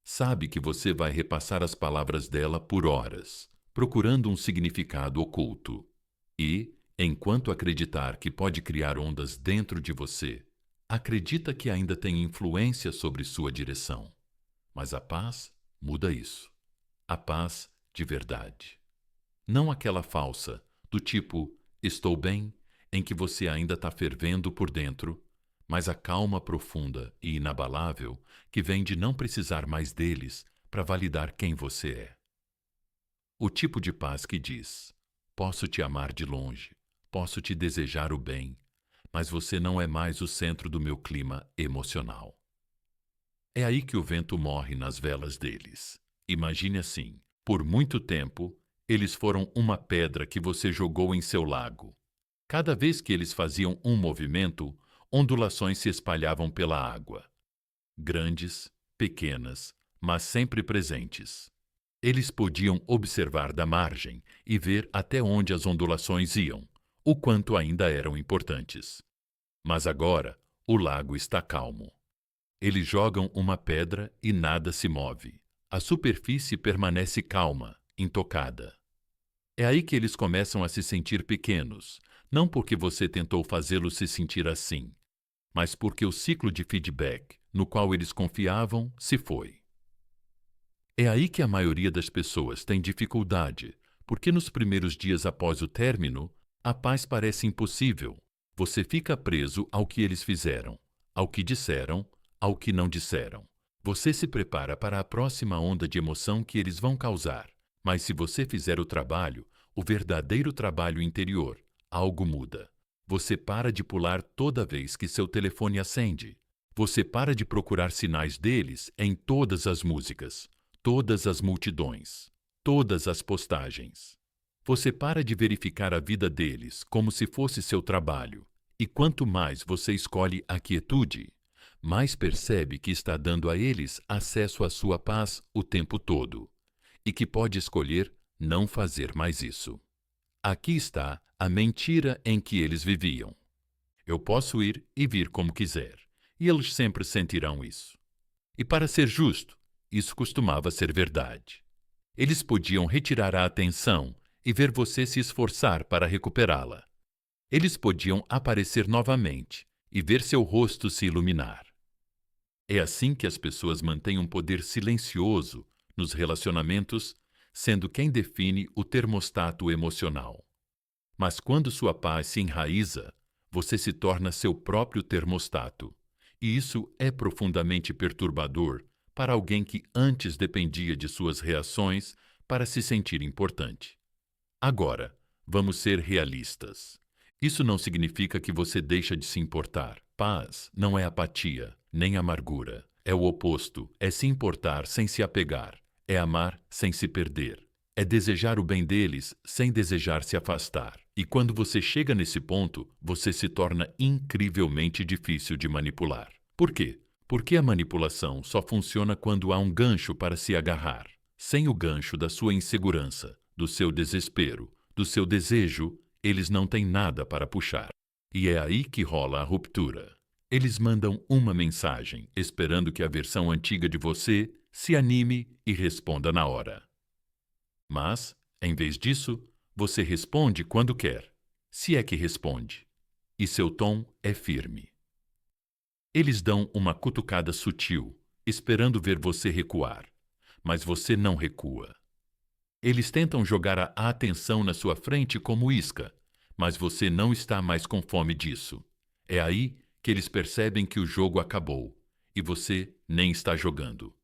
Sabe que você vai repassar as palavras dela por horas, procurando um significado oculto. E, enquanto acreditar que pode criar ondas dentro de você, acredita que ainda tem influência sobre sua direção. Mas a paz muda isso. A paz de verdade. Não aquela falsa, do tipo, estou bem, em que você ainda está fervendo por dentro, mas a calma profunda e inabalável que vem de não precisar mais deles para validar quem você é. O tipo de paz que diz, posso te amar de longe, posso te desejar o bem, mas você não é mais o centro do meu clima emocional. É aí que o vento morre nas velas deles. Imagine assim, por muito tempo, eles foram uma pedra que você jogou em seu lago. Cada vez que eles faziam um movimento, ondulações se espalhavam pela água. Grandes, pequenas, mas sempre presentes. Eles podiam observar da margem e ver até onde as ondulações iam, o quanto ainda eram importantes. Mas agora, o lago está calmo. Eles jogam uma pedra e nada se move. A superfície permanece calma, intocada. É aí que eles começam a se sentir pequenos, não porque você tentou fazê-los se sentir assim, mas porque o ciclo de feedback no qual eles confiavam se foi. É aí que a maioria das pessoas tem dificuldade, porque nos primeiros dias após o término, a paz parece impossível. Você fica preso ao que eles fizeram, ao que disseram, ao que não disseram. Você se prepara para a próxima onda de emoção que eles vão causar, mas se você fizer o trabalho, o verdadeiro trabalho interior, algo muda. Você para de pular toda vez que seu telefone acende. Você para de procurar sinais deles em todas as músicas, todas as multidões, todas as postagens. Você para de verificar a vida deles como se fosse seu trabalho, e quanto mais você escolhe a quietude, mais percebe que está dando a eles acesso à sua paz o tempo todo, e que pode escolher não fazer mais isso. Aqui está a mentira em que eles viviam. Eu posso ir e vir como quiser, e eles sempre sentirão isso. E para ser justo, isso costumava ser verdade. Eles podiam retirar a atenção e ver você se esforçar para recuperá-la. Eles podiam aparecer novamente e ver seu rosto se iluminar. É assim que as pessoas mantêm um poder silencioso nos relacionamentos, sendo quem define o termostato emocional. Mas quando sua paz se enraiza, você se torna seu próprio termostato. E isso é profundamente perturbador para alguém que antes dependia de suas reações para se sentir importante. Agora, vamos ser realistas. Isso não significa que você deixa de se importar. Paz não é apatia, nem amargura. É o oposto, é se importar sem se apegar, é amar sem se perder. É desejar o bem deles sem desejar se afastar. E quando você chega nesse ponto, você se torna incrivelmente difícil de manipular. Por quê? Porque a manipulação só funciona quando há um gancho para se agarrar. Sem o gancho da sua insegurança, do seu desespero, do seu desejo, eles não têm nada para puxar. E é aí que rola a ruptura. Eles mandam uma mensagem, esperando que a versão antiga de você se anime e responda na hora. Mas, em vez disso, você responde quando quer, se é que responde. E seu tom é firme. Eles dão uma cutucada sutil, esperando ver você recuar, mas você não recua. Eles tentam jogar a atenção na sua frente como isca, mas você não está mais com fome disso. É aí que eles percebem que o jogo acabou e você nem está jogando.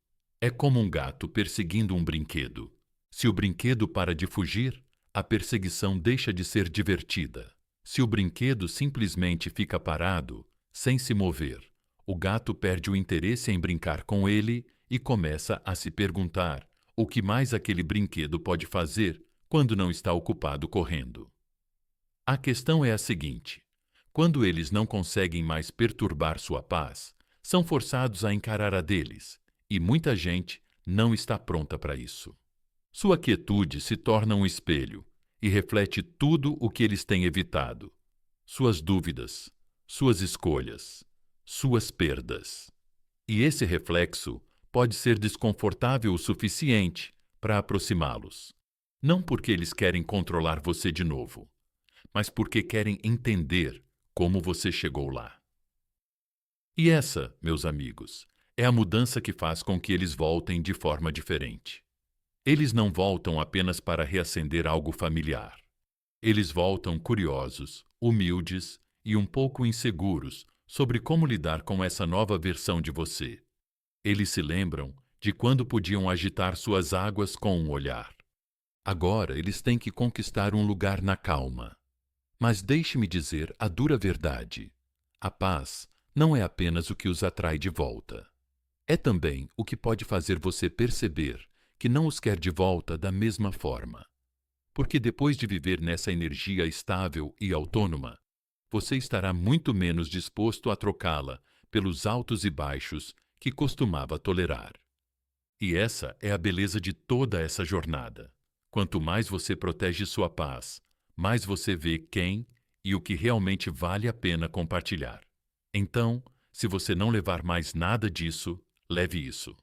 É como um gato perseguindo um brinquedo. Se o brinquedo para de fugir, a perseguição deixa de ser divertida. Se o brinquedo simplesmente fica parado, sem se mover, o gato perde o interesse em brincar com ele e começa a se perguntar o que mais aquele brinquedo pode fazer quando não está ocupado correndo. A questão é a seguinte: quando eles não conseguem mais perturbar sua paz, são forçados a encarar a deles, e muita gente não está pronta para isso. Sua quietude se torna um espelho e reflete tudo o que eles têm evitado: suas dúvidas, suas escolhas, suas perdas. E esse reflexo pode ser desconfortável o suficiente para aproximá-los. Não porque eles querem controlar você de novo, mas porque querem entender como você chegou lá. E essa, meus amigos, é a mudança que faz com que eles voltem de forma diferente. Eles não voltam apenas para reacender algo familiar. Eles voltam curiosos, humildes e um pouco inseguros sobre como lidar com essa nova versão de você. Eles se lembram de quando podiam agitar suas águas com um olhar. Agora eles têm que conquistar um lugar na calma. Mas deixe-me dizer a dura verdade: a paz não é apenas o que os atrai de volta. É também o que pode fazer você perceber que não os quer de volta da mesma forma. Porque depois de viver nessa energia estável e autônoma, você estará muito menos disposto a trocá-la pelos altos e baixos que costumava tolerar. E essa é a beleza de toda essa jornada. Quanto mais você protege sua paz, mais você vê quem e o que realmente vale a pena compartilhar. Então, se você não levar mais nada disso, leve isso.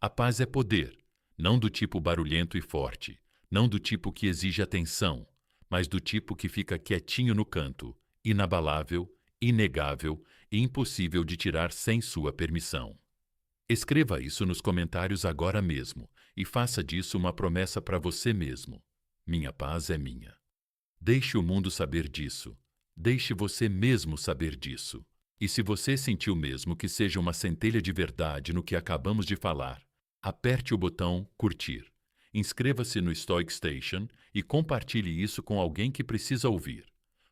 A paz é poder, não do tipo barulhento e forte, não do tipo que exige atenção, mas do tipo que fica quietinho no canto, inabalável, inegável e impossível de tirar sem sua permissão. Escreva isso nos comentários agora mesmo e faça disso uma promessa para você mesmo. Minha paz é minha. Deixe o mundo saber disso. Deixe você mesmo saber disso. E se você sentiu mesmo que seja uma centelha de verdade no que acabamos de falar, aperte o botão curtir. Inscreva-se no Stoic Station e compartilhe isso com alguém que precisa ouvir.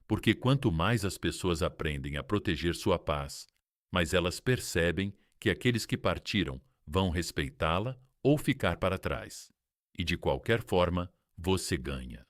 Porque quanto mais as pessoas aprendem a proteger sua paz, mais elas percebem que aqueles que partiram vão respeitá-la ou ficar para trás. E de qualquer forma, você ganha.